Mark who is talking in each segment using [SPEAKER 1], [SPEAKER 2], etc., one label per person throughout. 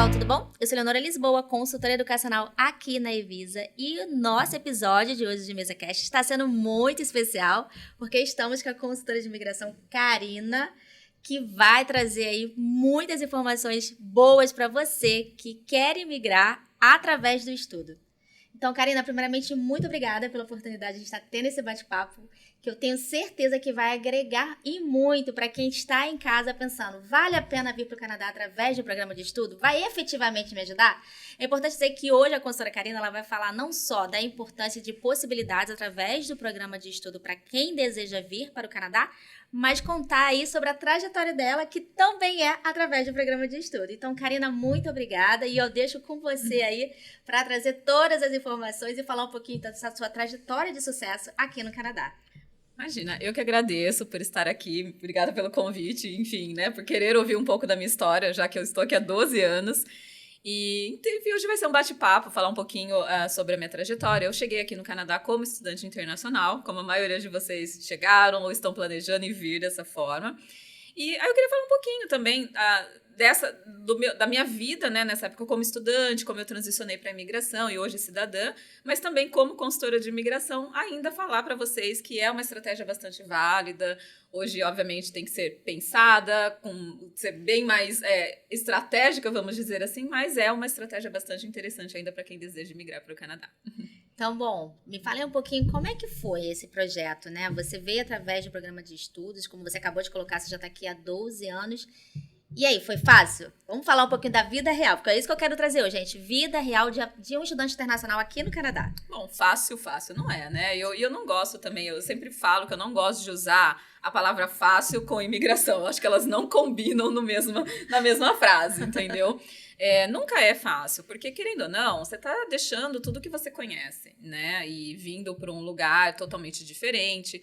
[SPEAKER 1] pessoal, tudo bom? Eu sou Leonora Lisboa, consultora educacional aqui na Evisa, e o nosso episódio de hoje de MesaCast está sendo muito especial, porque estamos com a consultora de imigração Karina, que vai trazer aí muitas informações boas para você que quer imigrar através do estudo. Então, Karina, primeiramente, muito obrigada pela oportunidade de estar tendo esse bate-papo, que eu tenho certeza que vai agregar e muito para quem está em casa pensando, vale a pena vir para o Canadá através do programa de estudo? Vai efetivamente me ajudar? É importante dizer que hoje a consultora Karina ela vai falar não só da importância de possibilidades através do programa de estudo para quem deseja vir para o Canadá, mas contar aí sobre a trajetória dela, que também é através do programa de estudo. Então, Karina, muito obrigada, e eu deixo com você aí para trazer todas as informações e falar um pouquinho dessa sua trajetória de sucesso aqui no Canadá.
[SPEAKER 2] Imagina, eu que agradeço por estar aqui, obrigada pelo convite, enfim, né, por querer ouvir um pouco da minha história, já que eu estou aqui há 12 anos. E hoje vai ser um bate-papo, falar um pouquinho sobre a minha trajetória. Eu cheguei aqui no Canadá como estudante internacional, como a maioria de vocês chegaram ou estão planejando em vir dessa forma. E aí eu queria falar um pouquinho também da minha vida, né, nessa época como estudante, como eu transicionei para a imigração e hoje cidadã, mas também como consultora de imigração, ainda falar para vocês que é uma estratégia bastante válida. Hoje, obviamente, tem que ser pensada, ser bem mais estratégica, vamos dizer assim, mas é uma estratégia bastante interessante ainda para quem deseja migrar para o Canadá.
[SPEAKER 1] Então, bom, me fale um pouquinho como é que foi esse projeto, né? Você veio através do programa de estudos, como você acabou de colocar, você já está aqui há 12 anos. E aí, foi fácil? Vamos falar um pouquinho da vida real, porque é isso que eu quero trazer hoje, gente. Vida real de um estudante internacional aqui no Canadá.
[SPEAKER 2] Bom, fácil não é, né? Eu não gosto também, eu sempre falo que eu não gosto de usar a palavra fácil com imigração. Eu acho que elas não combinam na mesma frase, entendeu? Nunca é fácil, porque querendo ou não, você tá deixando tudo que você conhece, né? E vindo para um lugar totalmente diferente,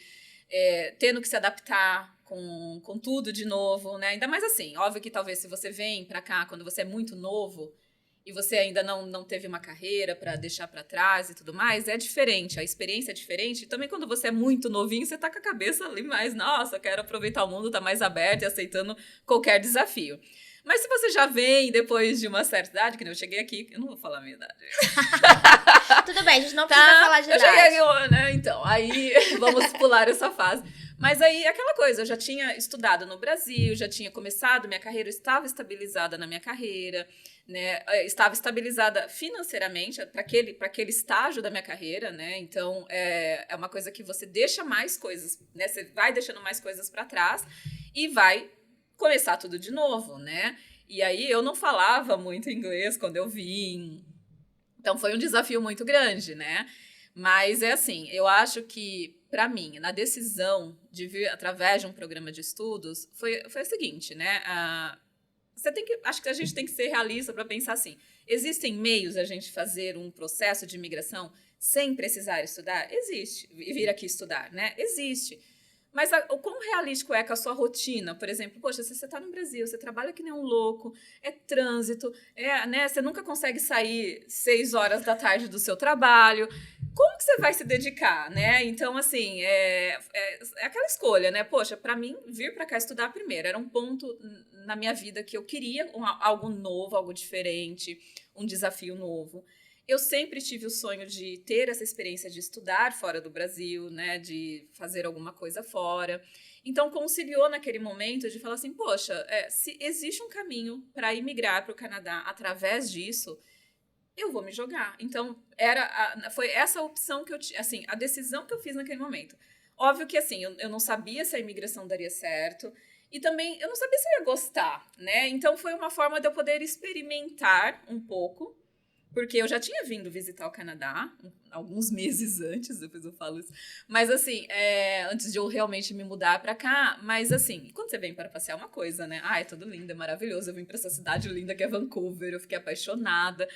[SPEAKER 2] tendo que se adaptar com tudo de novo, né? Ainda mais assim, óbvio que talvez se você vem para cá quando você é muito novo e você ainda não teve uma carreira para deixar para trás e tudo mais, é diferente, a experiência é diferente. E também quando você é muito novinho, você tá com a cabeça ali mais, nossa, quero aproveitar o mundo, tá mais aberto e aceitando qualquer desafio. Mas se você já vem depois de uma certa idade, que nem eu cheguei aqui, eu não vou falar a minha idade.
[SPEAKER 1] Tudo bem, a gente não precisa falar de idade.
[SPEAKER 2] Eu cheguei aqui, né? Então, aí vamos pular essa fase. Mas aí, aquela coisa, eu já tinha estudado no Brasil, já tinha começado minha carreira, eu estava estabilizada na minha carreira, né? Estava estabilizada financeiramente para aquele estágio da minha carreira, né? Então, é uma coisa que você deixa mais coisas, né? Você vai deixando mais coisas para trás e vai começar tudo de novo, né? E aí, eu não falava muito inglês quando eu vim, então foi um desafio muito grande, né? Mas é assim, eu acho que, para mim, na decisão de vir através de um programa de estudos, foi o seguinte, né? Acho que a gente tem que ser realista para pensar assim, existem meios a gente fazer um processo de imigração sem precisar estudar? Existe. Vir aqui estudar, né? Existe. Mas o quão realístico é com a sua rotina? Por exemplo, poxa, se você está no Brasil, você trabalha que nem um louco, é trânsito, né, você nunca consegue sair 6 horas da tarde do seu trabalho. Como que você vai se dedicar, né? Então, assim, é aquela escolha, né? Poxa, para mim, vir para cá estudar primeiro era um ponto na minha vida que eu queria algo novo, algo diferente, um desafio novo. Eu sempre tive o sonho de ter essa experiência de estudar fora do Brasil, né, de fazer alguma coisa fora. Então, conciliou naquele momento de falar assim, poxa, se existe um caminho para imigrar para o Canadá através disso, eu vou me jogar. Então, foi essa opção que eu tinha, assim, a decisão que eu fiz naquele momento. Óbvio que, assim, eu não sabia se a imigração daria certo, e também eu não sabia se eu ia gostar, né? Então, foi uma forma de eu poder experimentar um pouco, porque eu já tinha vindo visitar o Canadá alguns meses antes, depois eu falo isso. Mas, assim, antes de eu realmente me mudar pra cá. Mas, assim, quando você vem para passear, é uma coisa, né? É tudo lindo, é maravilhoso. Eu vim pra essa cidade linda que é Vancouver, eu fiquei apaixonada.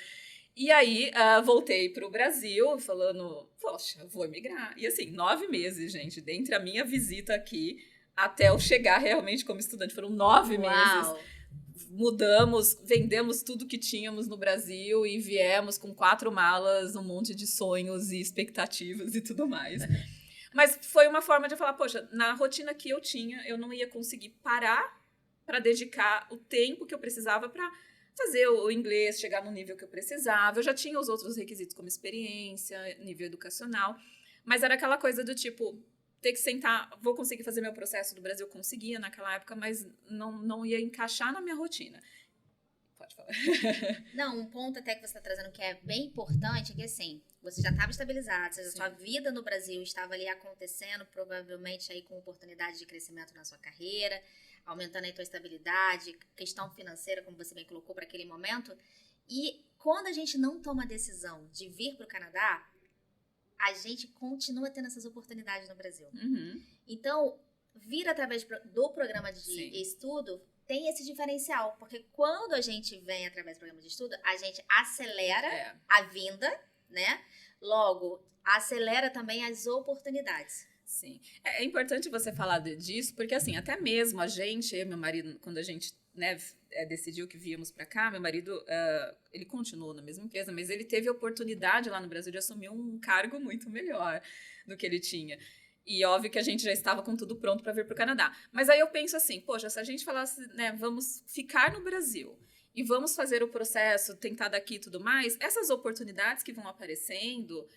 [SPEAKER 2] E aí, voltei pro Brasil, falando, poxa, vou emigrar. E, assim, 9 meses, gente, dentre a minha visita aqui até eu chegar realmente como estudante. Foram 9 meses. Mudamos, vendemos tudo que tínhamos no Brasil e viemos com 4 malas, um monte de sonhos e expectativas e tudo mais. Mas foi uma forma de falar, poxa, na rotina que eu tinha, eu não ia conseguir parar para dedicar o tempo que eu precisava para fazer o inglês, chegar no nível que eu precisava. Eu já tinha os outros requisitos como experiência, nível educacional, mas era aquela coisa do tipo, ter que sentar, vou conseguir fazer meu processo do Brasil, conseguia naquela época, mas não ia encaixar na minha rotina. Pode falar.
[SPEAKER 1] Não, um ponto até que você está trazendo que é bem importante é que, assim, você já estava estabilizado, a sua vida no Brasil estava ali acontecendo, provavelmente aí com oportunidade de crescimento na sua carreira, aumentando aí a tua estabilidade, questão financeira, como você bem colocou, para aquele momento. E quando a gente não toma a decisão de vir para o Canadá, a gente continua tendo essas oportunidades no Brasil.
[SPEAKER 2] Uhum.
[SPEAKER 1] Então, vir através do programa de estudo tem esse diferencial, porque quando a gente vem através do programa de estudo, a gente acelera a vinda, né? Logo, acelera também as oportunidades.
[SPEAKER 2] Sim. É importante você falar disso, porque assim, até mesmo a gente, eu e meu marido, quando a gente, né, decidiu que víamos para cá, meu marido, ele continuou na mesma empresa, mas ele teve a oportunidade lá no Brasil de assumir um cargo muito melhor do que ele tinha. E óbvio que a gente já estava com tudo pronto para vir para o Canadá. Mas aí eu penso assim, poxa, se a gente falasse, né, vamos ficar no Brasil e vamos fazer o processo, tentar daqui e tudo mais, essas oportunidades que vão aparecendo,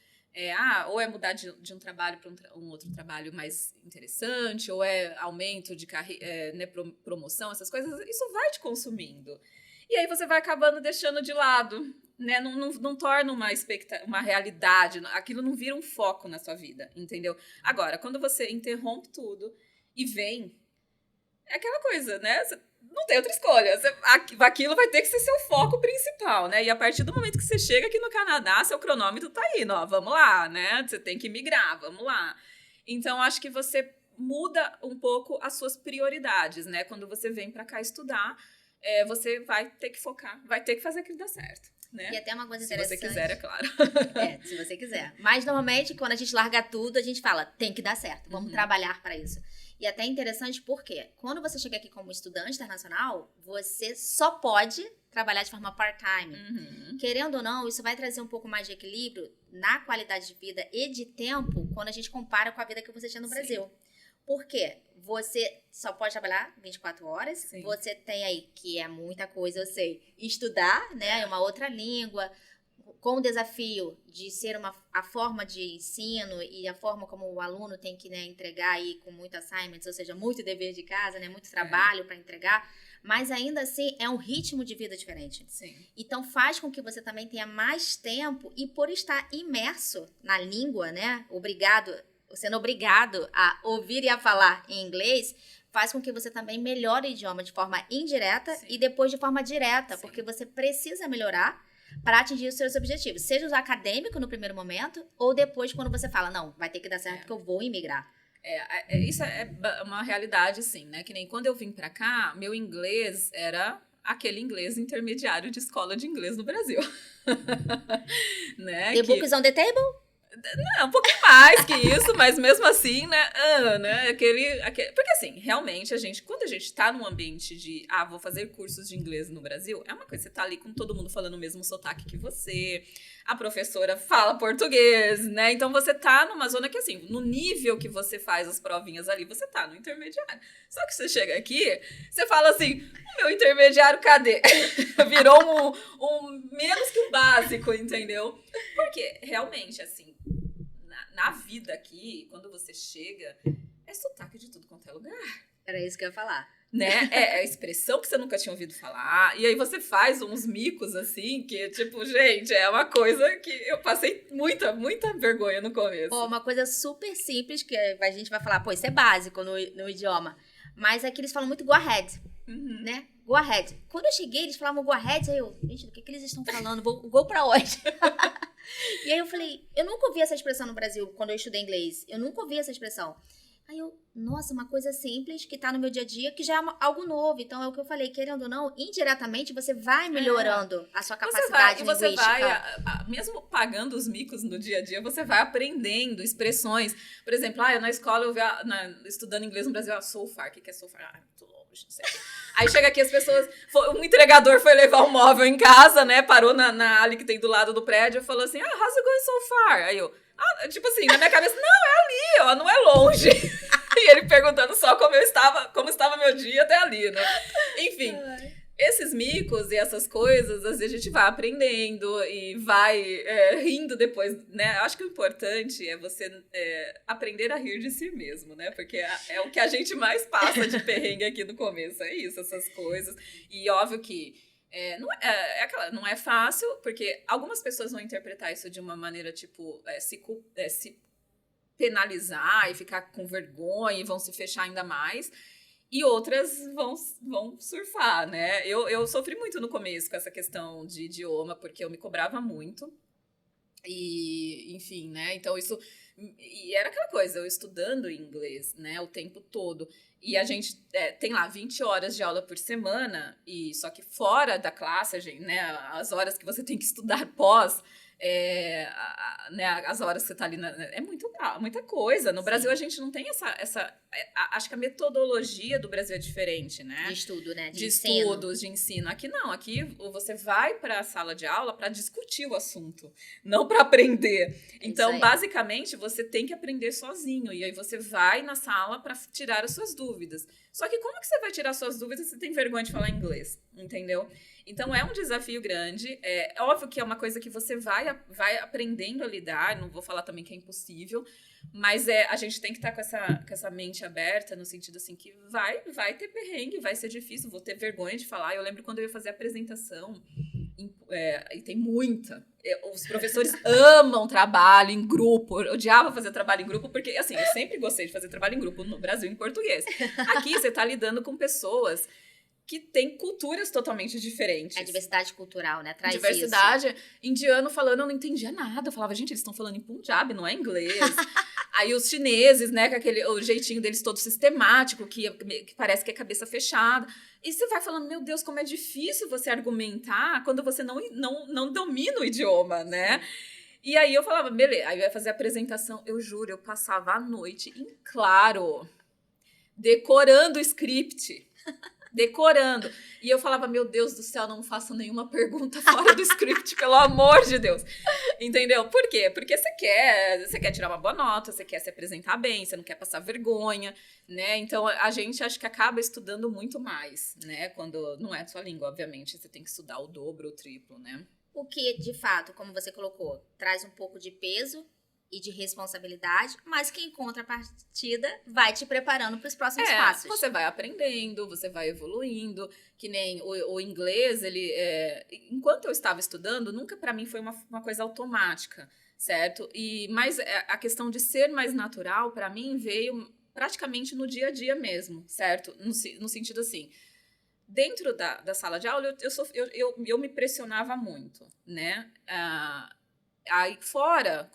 [SPEAKER 2] ou é mudar de um trabalho para um outro trabalho mais interessante, ou é aumento de carreira, né, promoção, essas coisas, isso vai te consumindo. E aí você vai acabando deixando de lado, né? Não torna uma realidade, aquilo não vira um foco na sua vida, entendeu? Agora, quando você interrompe tudo e vem, é aquela coisa, né? Você não tem outra escolha. Aquilo vai ter que ser seu foco principal, né? E a partir do momento que você chega aqui no Canadá, seu cronômetro tá indo, ó, vamos lá, né? Você tem que migrar, vamos lá. Então, acho que você muda um pouco as suas prioridades, né? Quando você vem pra cá estudar, você vai ter que focar, vai ter que fazer aquilo dar certo, né?
[SPEAKER 1] E até uma coisa interessante.
[SPEAKER 2] Se você quiser, é claro.
[SPEAKER 1] Se você quiser. Mas, normalmente, quando a gente larga tudo, a gente fala, tem que dar certo, vamos trabalhar para isso. E até interessante porque, quando você chega aqui como estudante internacional, você só pode trabalhar de forma part-time. Querendo ou não, isso vai trazer um pouco mais de equilíbrio na qualidade de vida e de tempo quando a gente compara com a vida que você tinha no Brasil. Por quê? Você só pode trabalhar 24 horas. Sim. Você tem aí, que é muita coisa, eu sei, estudar, né? Uma outra língua, com o desafio de ser a forma de ensino e a forma como o aluno tem que, né, entregar aí com muito assignments, ou seja, muito dever de casa, né? Muito trabalho para entregar. Mas ainda assim, é um ritmo de vida diferente.
[SPEAKER 2] Sim.
[SPEAKER 1] Então, faz com que você também tenha mais tempo e por estar imerso na língua, né? Sendo obrigado a ouvir e a falar em inglês, faz com que você também melhore o idioma de forma indireta e depois de forma direta, porque você precisa melhorar para atingir os seus objetivos, seja o acadêmico no primeiro momento ou depois quando você fala, não, vai ter que dar certo que eu vou imigrar.
[SPEAKER 2] Isso é uma realidade, sim, né? Que nem quando eu vim para cá, meu inglês era aquele inglês intermediário de escola de inglês no Brasil. Né?
[SPEAKER 1] The book is on the table?
[SPEAKER 2] Não, um pouquinho mais que isso, mas mesmo assim, né? Porque assim, realmente, quando a gente tá num ambiente de, vou fazer cursos de inglês no Brasil, é uma coisa, você tá ali com todo mundo falando o mesmo sotaque que você, a professora fala português, né? Então você tá numa zona que, assim, no nível que você faz as provinhas ali, você tá no intermediário. Só que você chega aqui, você fala assim, o meu intermediário, cadê? Virou um menos que o básico, entendeu? Porque, realmente, assim, na vida aqui, quando você chega, é sotaque de tudo quanto é lugar.
[SPEAKER 1] Era isso que eu ia falar.
[SPEAKER 2] Né? É expressão que você nunca tinha ouvido falar. E aí você faz uns micos, assim, que, tipo, gente, é uma coisa que eu passei muita, muita vergonha no começo.
[SPEAKER 1] Uma coisa super simples, que a gente vai falar, isso é básico no idioma. Mas aqui eles falam muito go ahead, né? Go ahead. Quando eu cheguei, eles falavam go ahead, aí eu, gente, do que eles estão falando? Vou pra onde? E aí eu falei, eu nunca ouvi essa expressão no Brasil, quando eu estudei inglês. Eu nunca ouvi essa expressão. Aí eu, nossa, uma coisa simples que tá no meu dia a dia, que já é algo novo. Então, é o que eu falei, querendo ou não, indiretamente você vai melhorando a sua capacidade linguística.
[SPEAKER 2] Você vai, mesmo pagando os micos no dia a dia, você vai aprendendo expressões. Por exemplo, eu na escola, estudando inglês no Brasil, so far, o que é so far? Muito longe, não sei. Aí chega aqui as pessoas, um entregador foi levar um móvel em casa, né, parou na ali que tem do lado do prédio e falou assim, how's it going so far? Aí eu, tipo assim, na minha cabeça, não, é ali, ó, não é longe. E ele perguntando só como estava meu dia até ali, né? Enfim, esses micos e essas coisas, às vezes a gente vai aprendendo e vai rindo depois, né? Acho que o importante é você aprender a rir de si mesmo, né? Porque é o que a gente mais passa de perrengue aqui no começo, é isso, essas coisas. E óbvio que não é fácil, porque algumas pessoas vão interpretar isso de uma maneira, tipo, se penalizar e ficar com vergonha e vão se fechar ainda mais. E outras vão surfar, né? Eu sofri muito no começo com essa questão de idioma, porque eu me cobrava muito. E, enfim, né? Então, isso... E era aquela coisa, eu estudando inglês, né? O tempo todo. E a gente tem lá 20 horas de aula por semana, e só que fora da classe, a gente, né? As horas que você tem que estudar pós... né, as horas que você tá ali é muita coisa. No Brasil a gente não tem acho que a metodologia do Brasil é diferente, né?
[SPEAKER 1] De estudo, né?
[SPEAKER 2] De estudos, de ensino. Aqui não, aqui você vai para a sala de aula para discutir o assunto, não para aprender. Então, basicamente, você tem que aprender sozinho, e aí você vai na sala para tirar as suas dúvidas. Só que como que você vai tirar suas dúvidas se você tem vergonha de falar inglês? Entendeu? Então, é um desafio grande. É óbvio que é uma coisa que você vai aprendendo a lidar. Não vou falar também que é impossível. Mas a gente tem que estar com essa mente aberta, no sentido assim, que vai ter perrengue, vai ser difícil, vou ter vergonha de falar. Eu lembro quando eu ia fazer a apresentação, e tem muita. Os professores amam trabalho em grupo. Eu odiava fazer trabalho em grupo, porque, assim, eu sempre gostei de fazer trabalho em grupo no Brasil, em português. Aqui, você está lidando com pessoas que têm culturas totalmente diferentes.
[SPEAKER 1] A diversidade cultural, né? Traz
[SPEAKER 2] diversidade. Isso. Indiano falando, eu não entendia nada. Eu falava, gente, eles estão falando em Punjab, não é inglês. Aí os chineses, né, com o jeitinho deles todo sistemático, que parece que é cabeça fechada. E você vai falando, meu Deus, como é difícil você argumentar quando você não domina o idioma, né? E aí eu falava, beleza, aí eu ia fazer a apresentação, eu juro, eu passava a noite em claro, decorando o script. Decorando. E eu falava, meu Deus do céu, não faço nenhuma pergunta fora do script, pelo amor de Deus. Entendeu? Por quê? Porque você quer tirar uma boa nota, você quer se apresentar bem, você não quer passar vergonha, né? Então, a gente acho que acaba estudando muito mais, né? Quando não é sua língua, obviamente, você tem que estudar o dobro, o triplo, né?
[SPEAKER 1] O que, de fato, como você colocou, traz um pouco de peso e de responsabilidade, mas que em contrapartida vai te preparando para os próximos passos.
[SPEAKER 2] Você vai aprendendo, você vai evoluindo, que nem o inglês, ele, enquanto eu estava estudando, nunca para mim foi uma coisa automática, certo? Mas a questão de ser mais natural, para mim, veio praticamente no dia a dia mesmo, certo? No sentido assim, dentro da sala de aula, eu me pressionava muito, né? Aí fora,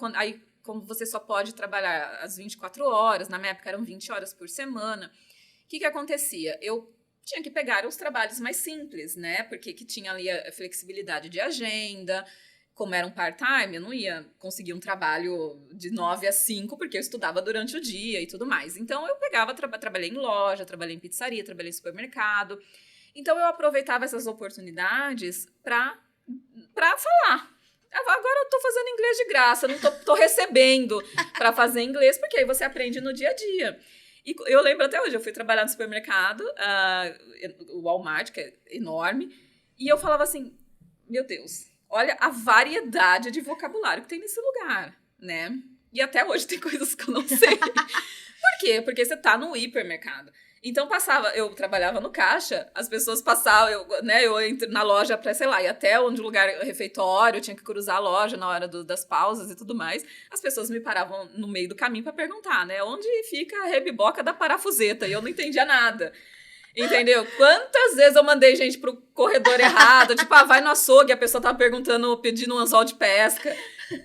[SPEAKER 2] como você só pode trabalhar as 24 horas, na minha época eram 20 horas por semana, o que acontecia? Eu tinha que pegar os trabalhos mais simples, né? Porque que tinha ali a flexibilidade de agenda, como era um part-time, eu não ia conseguir um trabalho de 9 às 5, porque eu estudava durante o dia e tudo mais. Então, eu pegava, trabalhei em loja, trabalhei em pizzaria, trabalhei em supermercado. Então, eu aproveitava essas oportunidades para falar. Agora eu tô fazendo inglês de graça, não tô recebendo para fazer inglês, porque aí você aprende no dia a dia. E eu lembro até hoje, eu fui trabalhar no supermercado, o Walmart, que é enorme, e eu falava assim, meu Deus, olha a variedade de vocabulário que tem nesse lugar, né? E até hoje tem coisas que eu não sei. Por quê? Porque você tá no hipermercado. Então, eu trabalhava no caixa, as pessoas passavam, eu entro na loja para, sei lá, ir até onde o lugar refeitório, eu tinha que cruzar a loja na hora das pausas e tudo mais. As pessoas me paravam no meio do caminho para perguntar, né, onde fica a rebiboca da parafuseta? E eu não entendia nada. Entendeu? Quantas vezes eu mandei gente pro corredor errado, tipo, vai no açougue, a pessoa tava pedindo um anzol de pesca.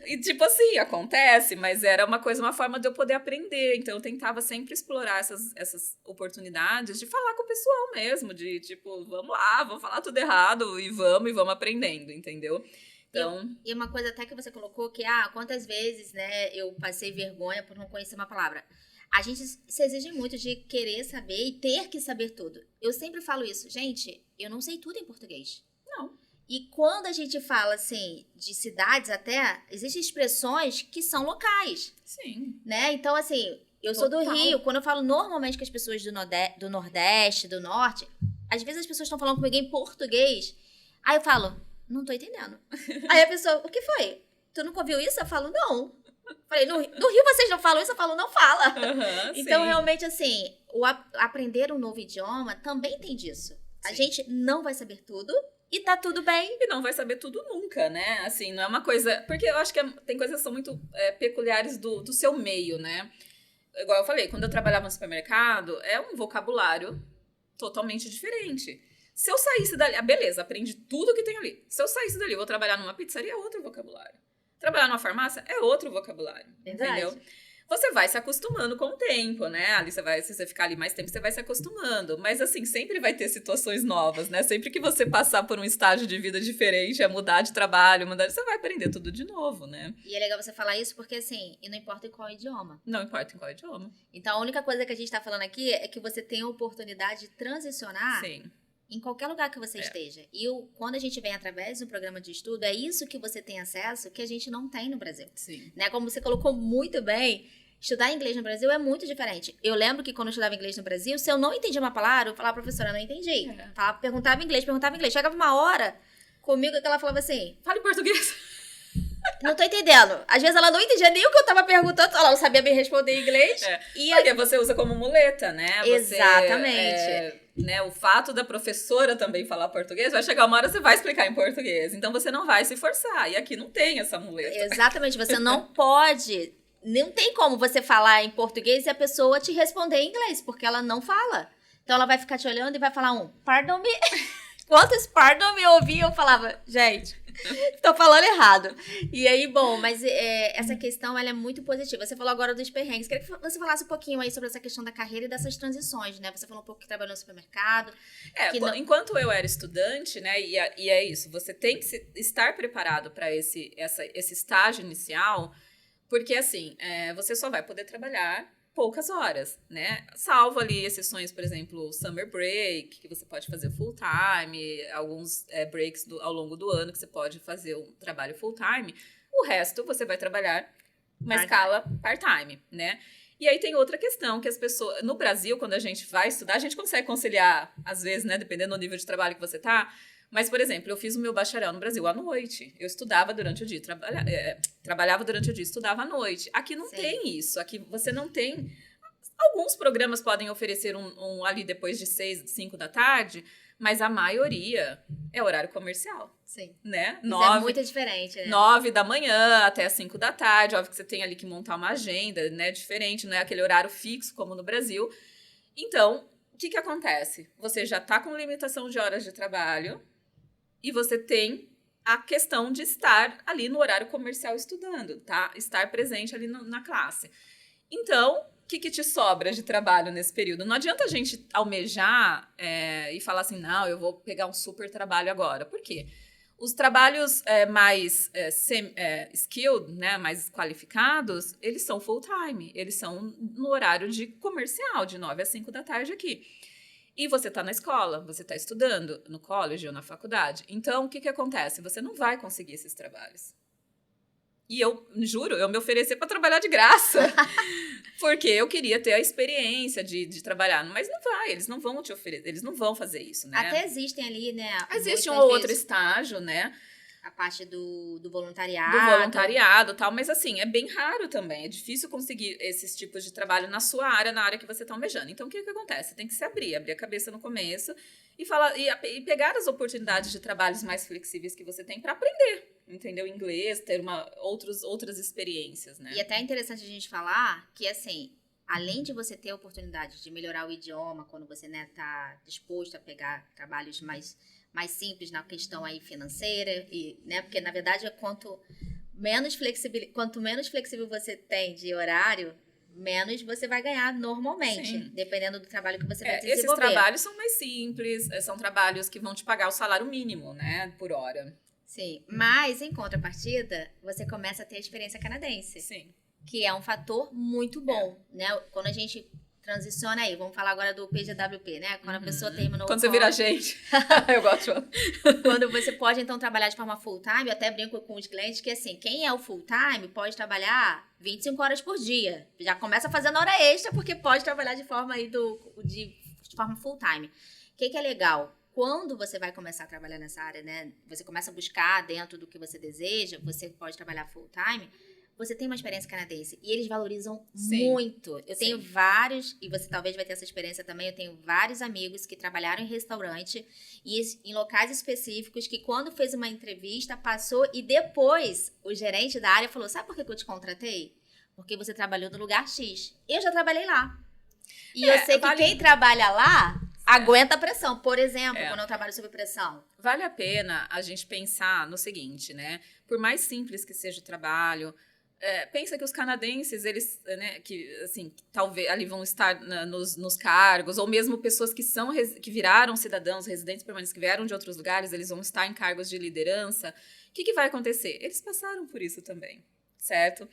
[SPEAKER 2] E, tipo assim, acontece, mas era uma forma de eu poder aprender. Então, eu tentava sempre explorar essas oportunidades de falar com o pessoal mesmo, de, tipo, vamos lá, vamos falar tudo errado e vamos aprendendo, entendeu? Então...
[SPEAKER 1] E uma coisa até que você colocou que, quantas vezes, né, eu passei vergonha por não conhecer uma palavra. A gente se exige muito de querer saber e ter que saber tudo. Eu sempre falo isso. Gente, eu não sei tudo em português.
[SPEAKER 2] Não.
[SPEAKER 1] E quando a gente fala, assim, de cidades até, existem expressões que são locais.
[SPEAKER 2] Sim.
[SPEAKER 1] Né? Então, assim, eu sou do Rio. Quando eu falo normalmente com as pessoas do Nordeste, do Norte, às vezes as pessoas estão falando comigo em português, aí eu falo, não tô entendendo. Aí a pessoa, o que foi? Tu nunca ouviu isso? Eu falo, não. Falei, no Rio vocês não falam isso? Eu falo, não fala. Então, realmente, assim, aprender um novo idioma também tem disso. A gente não vai saber tudo e tá tudo bem.
[SPEAKER 2] E não vai saber tudo nunca, né? Assim, não é uma coisa... Porque eu acho que tem coisas que são muito peculiares do seu meio, né? Igual eu falei, quando eu trabalhava no supermercado, é um vocabulário totalmente diferente. Se eu saísse dali... beleza, aprendi tudo que tem ali. Se eu saísse dali, eu vou trabalhar numa pizzaria, é outro vocabulário. Trabalhar numa farmácia é outro vocabulário.
[SPEAKER 1] Verdade.
[SPEAKER 2] Entendeu? Você vai se acostumando com o tempo, né? Ali se você ficar ali mais tempo, você vai se acostumando. Mas, assim, sempre vai ter situações novas, né? Sempre que você passar por um estágio de vida diferente, mudar de trabalho, você vai aprender tudo de novo, né?
[SPEAKER 1] E é legal você falar isso porque, assim, e não importa em qual idioma.
[SPEAKER 2] Não importa em qual idioma.
[SPEAKER 1] Então, a única coisa que a gente tá falando aqui é que você tem a oportunidade de transicionar.
[SPEAKER 2] Sim.
[SPEAKER 1] Em qualquer lugar que você esteja. E quando a gente vem através do programa de estudo, é isso que você tem acesso que a gente não tem no Brasil.
[SPEAKER 2] Sim.
[SPEAKER 1] Né? Como você colocou muito bem, estudar inglês no Brasil é muito diferente. Eu lembro que quando eu estudava inglês no Brasil, se eu não entendia uma palavra, eu falava, professora, eu não entendi. Perguntava inglês. Chegava uma hora comigo que ela falava assim,
[SPEAKER 2] fale português.
[SPEAKER 1] Não tô entendendo. Às vezes ela não entendia nem o que eu tava perguntando, ela não sabia me responder em inglês.
[SPEAKER 2] Porque você usa como muleta, né?
[SPEAKER 1] Exatamente.
[SPEAKER 2] Né, o fato da professora também falar português, vai chegar uma hora você vai explicar em português. Então você não vai se forçar. E aqui não tem essa muleta.
[SPEAKER 1] Exatamente. Você não pode... Não tem como você falar em português e a pessoa te responder em inglês, porque ela não fala. Então ela vai ficar te olhando e vai falar pardon me. Quantos pardon me eu ouvi, eu falava, gente... Tô falando errado. E aí, bom, mas essa questão, ela é muito positiva. Você falou agora dos perrengues. Queria que você falasse um pouquinho aí sobre essa questão da carreira e dessas transições, né? Você falou um pouco que trabalhou no supermercado.
[SPEAKER 2] Enquanto eu era estudante, né, e é isso, você tem que estar preparado para esse estágio inicial, porque, assim, você só vai poder trabalhar poucas horas, né? Salvo ali exceções, por exemplo, summer break, que você pode fazer full time, alguns breaks ao longo do ano que você pode fazer um trabalho full time. O resto você vai trabalhar uma escala part-time, né? E aí tem outra questão, que as pessoas... No Brasil, quando a gente vai estudar, a gente consegue conciliar, às vezes, né? Dependendo do nível de trabalho que você tá. Mas, por exemplo, eu fiz o meu bacharel no Brasil à noite. Eu estudava durante o dia, trabalhava durante o dia, estudava à noite. Aqui não tem isso. Aqui você não tem... Alguns programas podem oferecer um ali depois de 6, 5 da tarde, mas a maioria é horário comercial.
[SPEAKER 1] Sim.
[SPEAKER 2] Né?
[SPEAKER 1] Isso é muito diferente, né?
[SPEAKER 2] 9 da manhã até 5 da tarde. Óbvio que você tem ali que montar uma agenda, né? Diferente, não é aquele horário fixo como no Brasil. Então, o que acontece? Você já está com limitação de horas de trabalho e você tem a questão de estar ali no horário comercial estudando, tá? Estar presente ali na classe. Então, o que te sobra de trabalho nesse período? Não adianta a gente almejar e falar assim, não, eu vou pegar um super trabalho agora. Por quê? Os trabalhos mais skilled, né, mais qualificados, eles são full time. Eles são no horário de comercial, de 9 às 5 da tarde aqui. E você está na escola, você está estudando no college ou na faculdade. Então, o que acontece? Você não vai conseguir esses trabalhos. E eu, juro, eu me ofereci para trabalhar de graça. Porque eu queria ter a experiência de trabalhar. Mas não vai, eles não vão te oferecer, eles não vão fazer isso, né?
[SPEAKER 1] Até existem ali, né?
[SPEAKER 2] Existe um ou outro estágio, né?
[SPEAKER 1] A parte do voluntariado.
[SPEAKER 2] Do voluntariado e tal, mas assim, é bem raro também. É difícil conseguir esses tipos de trabalho na sua área, na área que você está almejando. Então, o que acontece? Você tem que se abrir a cabeça no começo e pegar as oportunidades de trabalhos mais flexíveis que você tem para aprender. Entendeu? Inglês, ter outras experiências, né?
[SPEAKER 1] E até é interessante a gente falar que, assim, além de você ter a oportunidade de melhorar o idioma, quando você, né, tá disposto a pegar trabalhos mais simples na questão aí financeira, e, né, porque, na verdade, quanto menos flexível você tem de horário, menos você vai ganhar normalmente,
[SPEAKER 2] Sim.
[SPEAKER 1] Dependendo do trabalho que você vai desenvolver.
[SPEAKER 2] Esses trabalhos são mais simples, são trabalhos que vão te pagar o salário mínimo, né, por hora.
[SPEAKER 1] Sim, mas em contrapartida, você começa a ter a experiência canadense.
[SPEAKER 2] Sim.
[SPEAKER 1] Que é um fator muito bom, né? Quando a gente transiciona aí, vamos falar agora do PGWP, né? Quando a pessoa terminou...
[SPEAKER 2] Quando você vira gente. Eu gosto.
[SPEAKER 1] Quando você pode, então, trabalhar de forma full-time, eu até brinco com os clientes que, assim, quem é o full-time pode trabalhar 25 horas por dia. Já começa fazendo hora extra, porque pode trabalhar de forma aí de forma full-time. que é legal? Quando você vai começar a trabalhar nessa área, né? Você começa a buscar dentro do que você deseja, você pode trabalhar full time, você tem uma experiência canadense e eles valorizam muito. Eu tenho vários, e você talvez vai ter essa experiência também, eu tenho vários amigos que trabalharam em restaurante e em locais específicos que quando fez uma entrevista, passou e depois o gerente da área falou, sabe por que eu te contratei? Porque você trabalhou no lugar X. Eu já trabalhei lá. E eu sei que quem trabalha lá aguenta a pressão. Por exemplo, quando eu trabalho sob pressão.
[SPEAKER 2] Vale a pena a gente pensar no seguinte, né? Por mais simples que seja o trabalho, pensa que os canadenses, eles, né, que, assim, talvez ali vão estar nos cargos, ou mesmo pessoas que viraram cidadãos, residentes permanentes, que vieram de outros lugares, eles vão estar em cargos de liderança. O que vai acontecer? Eles passaram por isso também, certo?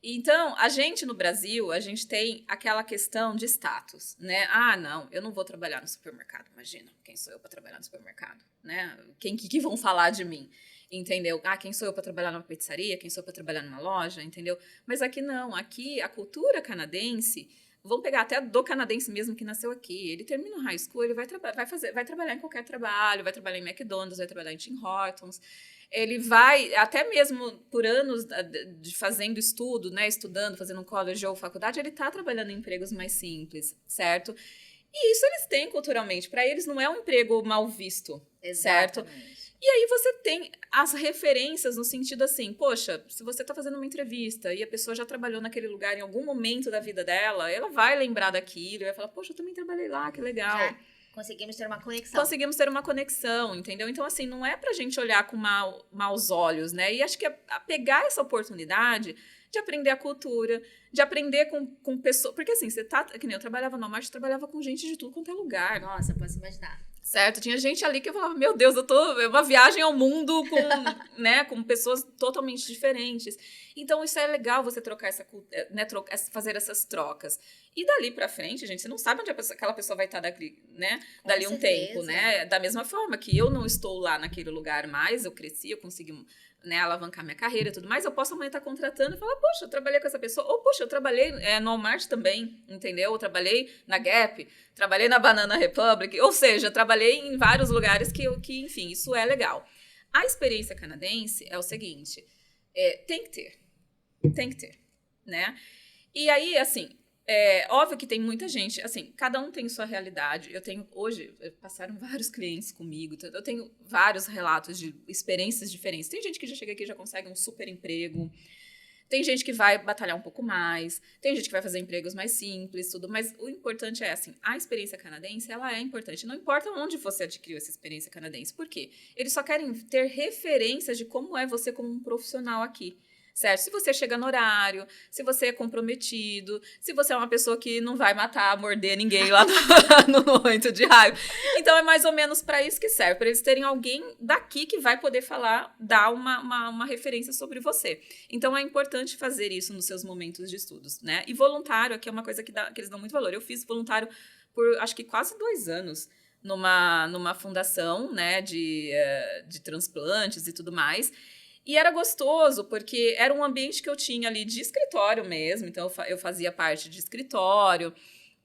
[SPEAKER 2] Então, a gente no Brasil, a gente tem aquela questão de status, né? Ah, não, eu não vou trabalhar no supermercado, imagina, quem sou eu para trabalhar no supermercado, né? Que vão falar de mim, entendeu? Ah, quem sou eu para trabalhar numa pizzaria, quem sou eu para trabalhar numa loja, entendeu? Mas aqui não, aqui a cultura canadense, vamos pegar até do canadense mesmo que nasceu aqui, ele termina o high school, ele vai trabalhar em qualquer trabalho, vai trabalhar em McDonald's, vai trabalhar em Tim Hortons, ele vai, até mesmo por anos fazendo estudo, né, estudando, fazendo um college ou faculdade, ele está trabalhando em empregos mais simples, certo? E isso eles têm culturalmente. Para eles não é um emprego mal visto, certo? E aí você tem as referências no sentido assim, poxa, se você está fazendo uma entrevista e a pessoa já trabalhou naquele lugar em algum momento da vida dela, ela vai lembrar daquilo e vai falar, poxa, eu também trabalhei lá, que legal.
[SPEAKER 1] Já. Conseguimos ter uma conexão.
[SPEAKER 2] Conseguimos ter uma conexão, entendeu? Então, assim, não é pra gente olhar com maus olhos, né? E acho que pegar essa oportunidade de aprender a cultura, de aprender com pessoas... Porque, assim, que nem eu trabalhava no Walmart, trabalhava com gente de tudo quanto é lugar.
[SPEAKER 1] Nossa, posso imaginar.
[SPEAKER 2] Certo? Tinha gente ali que eu falava, meu Deus, é uma viagem ao mundo com, né, com pessoas totalmente diferentes. Então, isso é legal você trocar fazer essas trocas. E dali pra frente, gente, você não sabe onde aquela pessoa vai estar dali um tempo, né? Da mesma forma que eu não estou lá naquele lugar mais, eu cresci, eu consegui, né, alavancar minha carreira e tudo mais, eu posso amanhã estar contratando e falar, poxa, eu trabalhei com essa pessoa, ou poxa, eu trabalhei no Walmart também, entendeu? Eu trabalhei na Gap, trabalhei na Banana Republic, ou seja, trabalhei em vários lugares que enfim, isso é legal. A experiência canadense é o seguinte, tem que ter, né? E aí, assim, óbvio que tem muita gente, assim, cada um tem sua realidade. Hoje, passaram vários clientes comigo, eu tenho vários relatos de experiências diferentes. Tem gente que já chega aqui e já consegue um super emprego, tem gente que vai batalhar um pouco mais, tem gente que vai fazer empregos mais simples, tudo, mas o importante é, assim, a experiência canadense, ela é importante, não importa onde você adquiriu essa experiência canadense, por quê? Eles só querem ter referências de como é você como um profissional aqui. Certo? Se você chega no horário, se você é comprometido, se você é uma pessoa que não vai morder ninguém lá no momento de raiva. Então, é mais ou menos para isso que serve, para eles terem alguém daqui que vai poder dar uma referência sobre você. Então, é importante fazer isso nos seus momentos de estudos, né? E voluntário, aqui é uma coisa que eles dão muito valor. Eu fiz voluntário por, acho que quase 2 anos, numa fundação, né, de transplantes e tudo mais. E era gostoso, porque era um ambiente que eu tinha ali de escritório mesmo, então eu fazia parte de escritório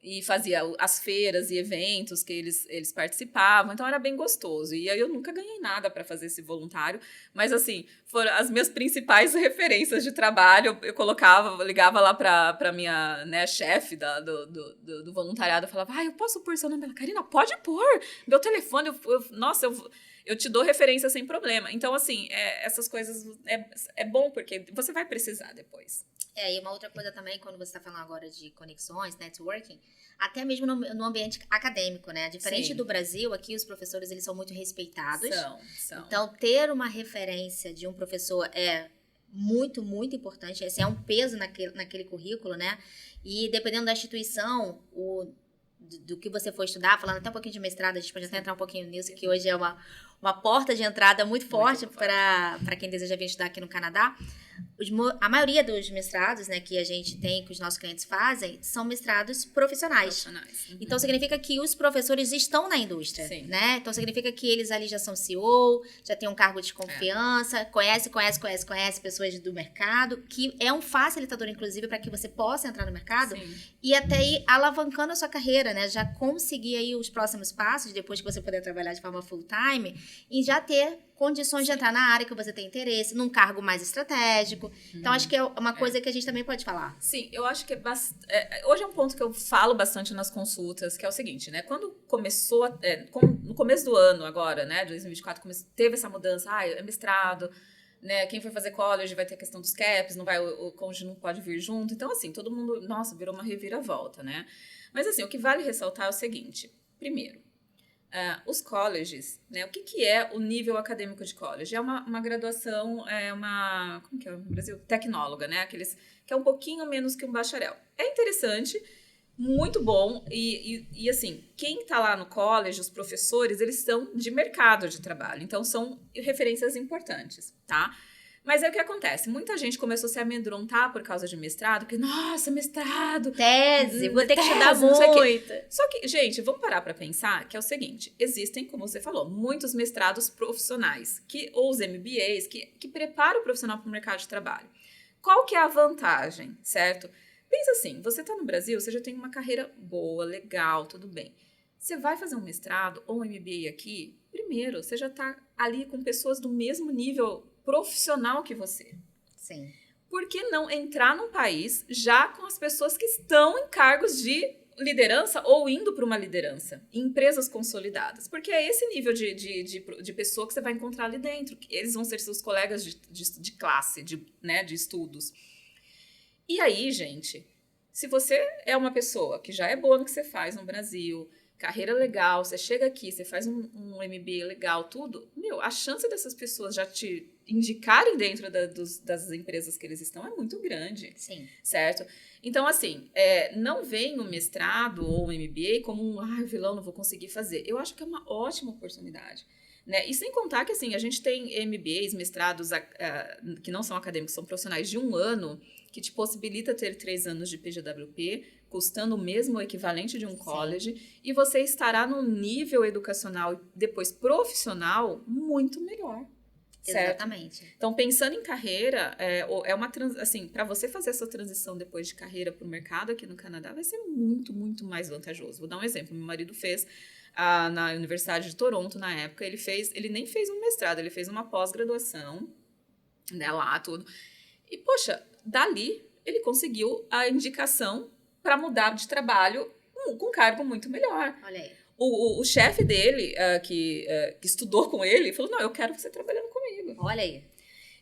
[SPEAKER 2] e fazia as feiras e eventos que eles participavam, então era bem gostoso. E aí eu nunca ganhei nada para fazer esse voluntário, mas assim, foram as minhas principais referências de trabalho. Eu ligava lá para minha, né, chefe do voluntariado, eu falava, eu posso pôr seu nome? Ela, Karina, pode pôr, meu telefone, eu te dou referência sem problema. Então, assim, essas coisas é bom, porque você vai precisar depois.
[SPEAKER 1] E uma outra coisa também, quando você está falando agora de conexões, networking, até mesmo no ambiente acadêmico, né? Diferente do Brasil, aqui os professores, eles são muito respeitados.
[SPEAKER 2] São.
[SPEAKER 1] Então, ter uma referência de um professor é muito, muito importante. Esse é um peso naquele currículo, né? E dependendo da instituição, do que você for estudar, falando até um pouquinho de mestrado, a gente pode até entrar um pouquinho nisso, que hoje é uma porta de entrada muito forte para quem deseja vir estudar aqui no Canadá. A maioria dos mestrados, né, que a gente tem, que os nossos clientes fazem, são mestrados profissionais. Então, significa que os professores estão na indústria, né? Então, significa que eles ali já são CEO, já têm um cargo de confiança, conhece pessoas do mercado, que é um facilitador, inclusive, para que você possa entrar no mercado e até ir alavancando a sua carreira, né? Já conseguir aí os próximos passos, depois que você puder trabalhar de forma full-time, e já ter condições de entrar na área que você tem interesse, num cargo mais estratégico. Então, acho que é uma coisa que a gente também pode falar.
[SPEAKER 2] Sim, eu acho que hoje é um ponto que eu falo bastante nas consultas, que é o seguinte, né? Quando começou, no começo do ano agora, né, de 2024, teve essa mudança, é mestrado, né? Quem foi fazer college vai ter a questão dos caps, não vai, o cônjuge não pode vir junto. Então, assim, todo mundo, nossa, virou uma reviravolta, né? Mas, assim, o que vale ressaltar é o seguinte. Primeiro, os colleges, né? O que é o nível acadêmico de college? É uma graduação, como que é no Brasil? Tecnóloga, né? Aqueles que é um pouquinho menos que um bacharel. É interessante, muito bom, e assim, quem está lá no college, os professores, eles são de mercado de trabalho, então são referências importantes, tá? Mas é o que acontece, muita gente começou a se amedrontar por causa de mestrado, porque, nossa, mestrado...
[SPEAKER 1] Tese, vou ter que estudar muito.
[SPEAKER 2] Só que, gente, vamos parar para pensar que é o seguinte, existem, como você falou, muitos mestrados profissionais, ou os MBAs, que preparam o profissional para o mercado de trabalho. Qual que é a vantagem, certo? Pensa assim, você está no Brasil, você já tem uma carreira boa, legal, tudo bem. Você vai fazer um mestrado ou um MBA aqui, primeiro, você já está ali com pessoas do mesmo nível profissional que você.
[SPEAKER 1] Sim.
[SPEAKER 2] Por que não entrar num país já com as pessoas que estão em cargos de liderança ou indo para uma liderança em empresas consolidadas? Porque é esse nível de pessoa que você vai encontrar ali dentro. Eles vão ser seus colegas de classe, né, de estudos. E aí, gente, se você é uma pessoa que já é boa no que você faz no Brasil, carreira legal, você chega aqui, você faz um MBA legal, tudo, a chance dessas pessoas já te indicarem dentro das empresas que eles estão é muito grande.
[SPEAKER 1] Sim.
[SPEAKER 2] Certo? Então, assim, não vem o mestrado ou o MBA como vilão, não vou conseguir fazer. Eu acho que é uma ótima oportunidade. Né? E sem contar que, assim, a gente tem MBAs, mestrados que não são acadêmicos, são profissionais de 1 ano, que te possibilita ter 3 anos de PGWP, custando o mesmo equivalente de um college, e você estará num nível educacional e depois profissional muito melhor. Certo?
[SPEAKER 1] Exatamente.
[SPEAKER 2] Então, pensando em carreira, assim, para você fazer essa transição depois de carreira para o mercado aqui no Canadá, vai ser muito, muito mais vantajoso. Vou dar um exemplo. Meu marido fez na Universidade de Toronto, na época, ele nem fez um mestrado, ele fez uma pós-graduação, né, lá, tudo. E, poxa, dali ele conseguiu a indicação para mudar de trabalho com um cargo muito melhor.
[SPEAKER 1] Olha aí.
[SPEAKER 2] O chefe dele, que estudou com ele, falou, não, eu quero você trabalhando comigo.
[SPEAKER 1] Olha aí.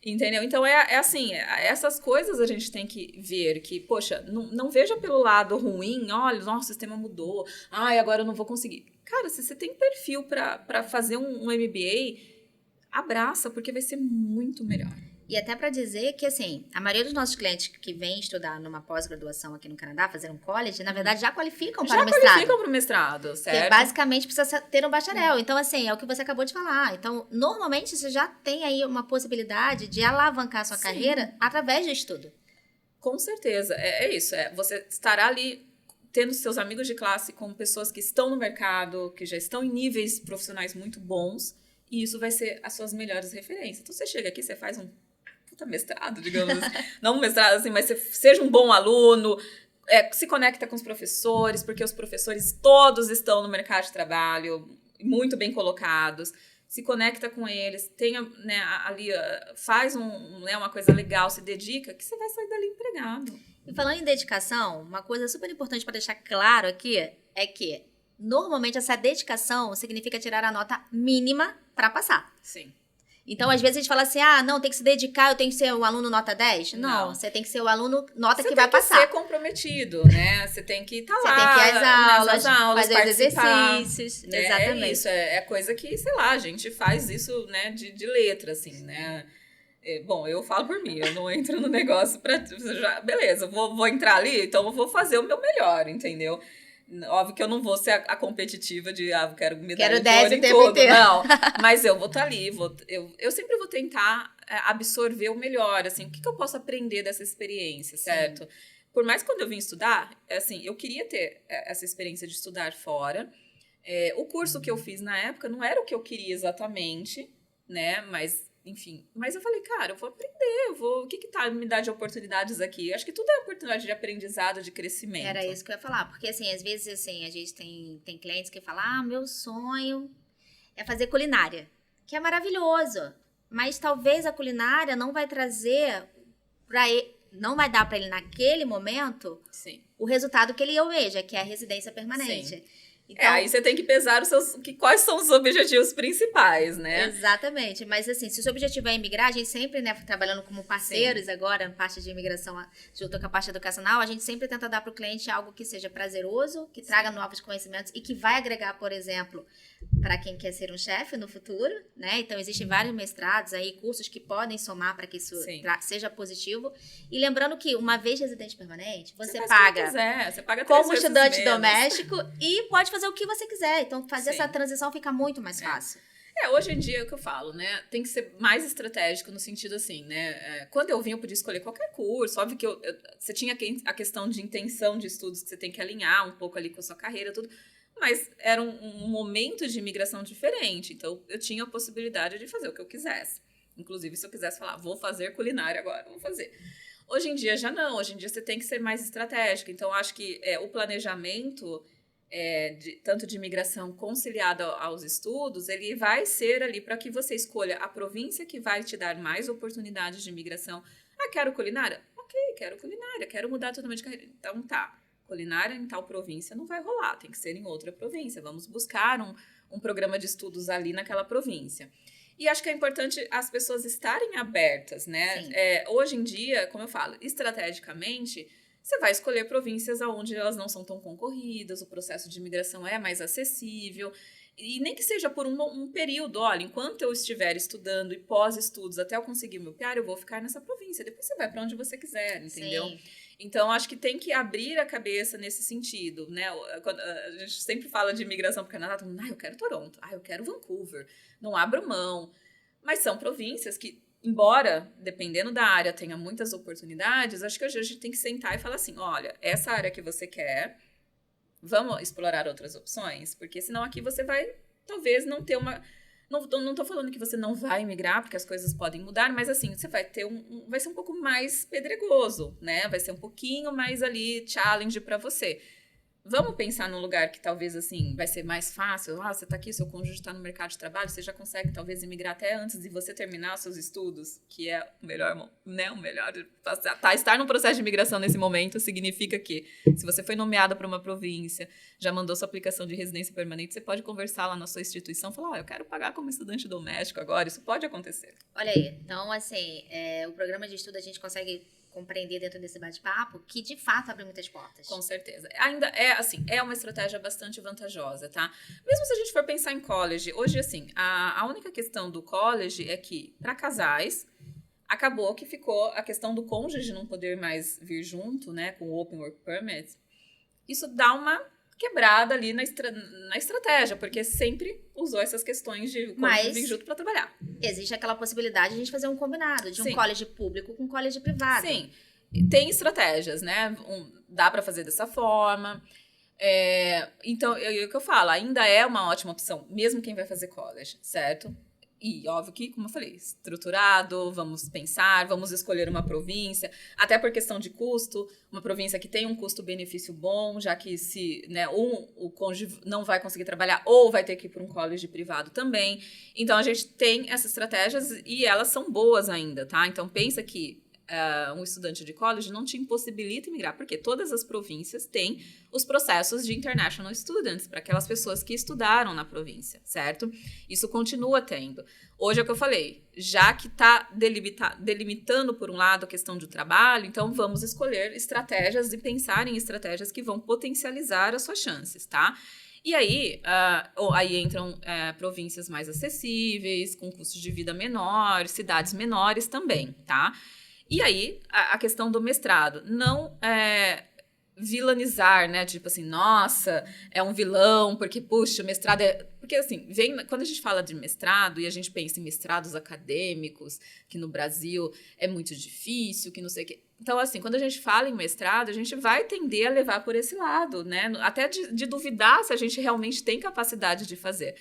[SPEAKER 2] Entendeu? Então, assim, essas coisas a gente tem que ver, que, poxa, não veja pelo lado ruim, olha, nosso sistema mudou, agora eu não vou conseguir. Cara, se você tem perfil para fazer um MBA, abraça, porque vai ser muito melhor.
[SPEAKER 1] E até para dizer que, assim, a maioria dos nossos clientes que vêm estudar numa pós-graduação aqui no Canadá, fazer um college, na verdade, já qualificam para o mestrado. Já
[SPEAKER 2] qualificam para o mestrado, certo?
[SPEAKER 1] Que basicamente precisa ter um bacharel. Então, assim, é o que você acabou de falar. Então, normalmente, você já tem aí uma possibilidade de alavancar a sua carreira através do estudo.
[SPEAKER 2] Com certeza. É isso. Você estará ali tendo seus amigos de classe com pessoas que estão no mercado, que já estão em níveis profissionais muito bons, e isso vai ser as suas melhores referências. Então, você chega aqui, você faz um mestrado, digamos assim. Não um mestrado assim, mas seja um bom aluno, se conecta com os professores, porque os professores todos estão no mercado de trabalho, muito bem colocados, se conecta com eles, tenha, né, ali, faz uma coisa legal, se dedica, que você vai sair dali empregado.
[SPEAKER 1] E falando em dedicação, uma coisa super importante para deixar claro aqui é que, normalmente, essa dedicação significa tirar a nota mínima para passar.
[SPEAKER 2] Sim.
[SPEAKER 1] Então, às vezes, a gente fala assim, não, tem que se dedicar, eu tenho que ser o aluno nota 10. Não, você tem que ser o aluno nota que vai passar.
[SPEAKER 2] Você tem que ser comprometido, né? Você tem que estar lá.
[SPEAKER 1] Você tem que ir às aulas, fazer os exercícios.
[SPEAKER 2] Né?
[SPEAKER 1] Exatamente.
[SPEAKER 2] É isso, é coisa que, sei lá, a gente faz isso, né, de letra, assim, né? Bom, eu falo por mim, eu não entro no negócio beleza, vou entrar ali, então eu vou fazer o meu melhor, entendeu? Óbvio que eu não vou ser a competitiva de, quero medalha
[SPEAKER 1] Quero
[SPEAKER 2] de
[SPEAKER 1] 10
[SPEAKER 2] ouro
[SPEAKER 1] o
[SPEAKER 2] em
[SPEAKER 1] tempo
[SPEAKER 2] tudo.
[SPEAKER 1] inteiro.
[SPEAKER 2] Não, mas eu vou estar ali, eu sempre vou tentar absorver o melhor, assim, o que eu posso aprender dessa experiência, certo? Sim. Por mais que quando eu vim estudar, assim, eu queria ter essa experiência de estudar fora. O curso que eu fiz na época não era o que eu queria exatamente, né? Mas, enfim, mas eu falei, cara, eu vou aprender, o que tá me dá de oportunidades aqui? Acho que tudo é oportunidade de aprendizado, de crescimento.
[SPEAKER 1] Era isso que eu ia falar, porque assim, às vezes assim, a gente tem clientes que falam, meu sonho é fazer culinária, que é maravilhoso, mas talvez a culinária não vai trazer para ele, não vai dar para ele naquele momento
[SPEAKER 2] Sim.
[SPEAKER 1] o resultado que ele almeja, que é a residência permanente.
[SPEAKER 2] Sim.
[SPEAKER 1] Então,
[SPEAKER 2] aí você tem que pesar quais são os objetivos principais, né?
[SPEAKER 1] Exatamente. Mas assim, se o seu objetivo é emigrar, a gente sempre, né, trabalhando como parceiros Sim. agora, parte de imigração junto com a parte educacional, a gente sempre tenta dar para o cliente algo que seja prazeroso, que traga novos conhecimentos e que vai agregar, por exemplo, para quem quer ser um chefe no futuro, né? Então, existem vários mestrados aí, cursos que podem somar para que isso seja positivo. E lembrando que, uma vez residente permanente, você paga,
[SPEAKER 2] você paga
[SPEAKER 1] como estudante doméstico e pode fazer o que você quiser. Então, fazer essa transição fica muito mais fácil.
[SPEAKER 2] Hoje em dia é o que eu falo, né? Tem que ser mais estratégico no sentido assim, né? Quando eu vim, eu podia escolher qualquer curso. Óbvio que você tinha a questão de intenção de estudos que você tem que alinhar um pouco ali com a sua carreira, tudo. Mas era um momento de imigração diferente. Então, eu tinha a possibilidade de fazer o que eu quisesse. Inclusive, se eu quisesse falar, vou fazer culinária agora, vou fazer. Hoje em dia, já não. Hoje em dia, você tem que ser mais estratégico. Então, acho que o planejamento, tanto de imigração conciliado aos estudos, ele vai ser ali para que você escolha a província que vai te dar mais oportunidades de imigração. Quero culinária? Ok, quero culinária. Quero mudar totalmente de carreira. Então, tá. Culinária em tal província não vai rolar, tem que ser em outra província. Vamos buscar um programa de estudos ali naquela província. E acho que é importante as pessoas estarem abertas, né? Hoje em dia, como eu falo, estrategicamente, você vai escolher províncias onde elas não são tão concorridas, o processo de imigração é mais acessível. E nem que seja por um período, olha, enquanto eu estiver estudando e pós-estudos até eu conseguir meu PR, eu vou ficar nessa província. Depois você vai para onde você quiser, entendeu? Sim. Então, acho que tem que abrir a cabeça nesse sentido, né? A gente sempre fala de imigração para o Canadá, todo mundo, eu quero Toronto, eu quero Vancouver, não abro mão. Mas são províncias que, embora, dependendo da área, tenha muitas oportunidades, acho que a gente tem que sentar e falar assim, olha, essa área que você quer, vamos explorar outras opções? Porque senão aqui você vai, talvez, não ter uma... Não tô falando que você não vai migrar, porque as coisas podem mudar, mas assim, você vai ter vai ser um pouco mais pedregoso, né? Vai ser um pouquinho mais ali challenge para você. Vamos pensar num lugar que talvez, assim, vai ser mais fácil. Você tá aqui, seu cônjuge está no mercado de trabalho, você já consegue, talvez, emigrar até antes de você terminar os seus estudos, que é o melhor, né? O melhor de passar. Estar num processo de imigração nesse momento significa que, se você foi nomeada para uma província, já mandou sua aplicação de residência permanente, você pode conversar lá na sua instituição, falar, eu quero pagar como estudante doméstico agora. Isso pode acontecer.
[SPEAKER 1] Olha aí. Então, assim, o programa de estudo a gente consegue compreender dentro desse bate-papo que, de fato, abre muitas portas.
[SPEAKER 2] Com certeza. Ainda é uma estratégia bastante vantajosa, tá? Mesmo se a gente for pensar em college, hoje, assim, a única questão do college é que, para casais, acabou que ficou a questão do cônjuge não poder mais vir junto, né, com o Open Work Permit. Isso dá uma quebrada ali na estratégia, porque sempre usou essas questões de cônjuge vir junto para trabalhar.
[SPEAKER 1] Existe aquela possibilidade de a gente fazer um combinado, de um college público com um college privado.
[SPEAKER 2] Sim, tem estratégias, né? Dá para fazer dessa forma. Então, o que eu falo, ainda é uma ótima opção, mesmo quem vai fazer college, certo? E, óbvio que, como eu falei, estruturado, vamos pensar, vamos escolher uma província, até por questão de custo, uma província que tem um custo-benefício bom, já que se o cônjuge não vai conseguir trabalhar ou vai ter que ir para um college privado também. Então, a gente tem essas estratégias e elas são boas ainda, tá? Então, pensa que um estudante de college não te impossibilita migrar, porque todas as províncias têm os processos de international students para aquelas pessoas que estudaram na província, certo? Isso continua tendo. Hoje é o que eu falei, já que está delimitando por um lado a questão do trabalho, então vamos escolher estratégias e pensar em estratégias que vão potencializar as suas chances, tá? E aí entram províncias mais acessíveis, com custos de vida menores, cidades menores também, tá? E aí, a questão do mestrado. vilanizar, né? Tipo assim, nossa, é um vilão, porque, puxa, o mestrado é... Porque, assim, quando a gente fala de mestrado e a gente pensa em mestrados acadêmicos, que no Brasil é muito difícil, que não sei o quê. Então, assim, quando a gente fala em mestrado, a gente vai tender a levar por esse lado, né? Até de duvidar se a gente realmente tem capacidade de fazer.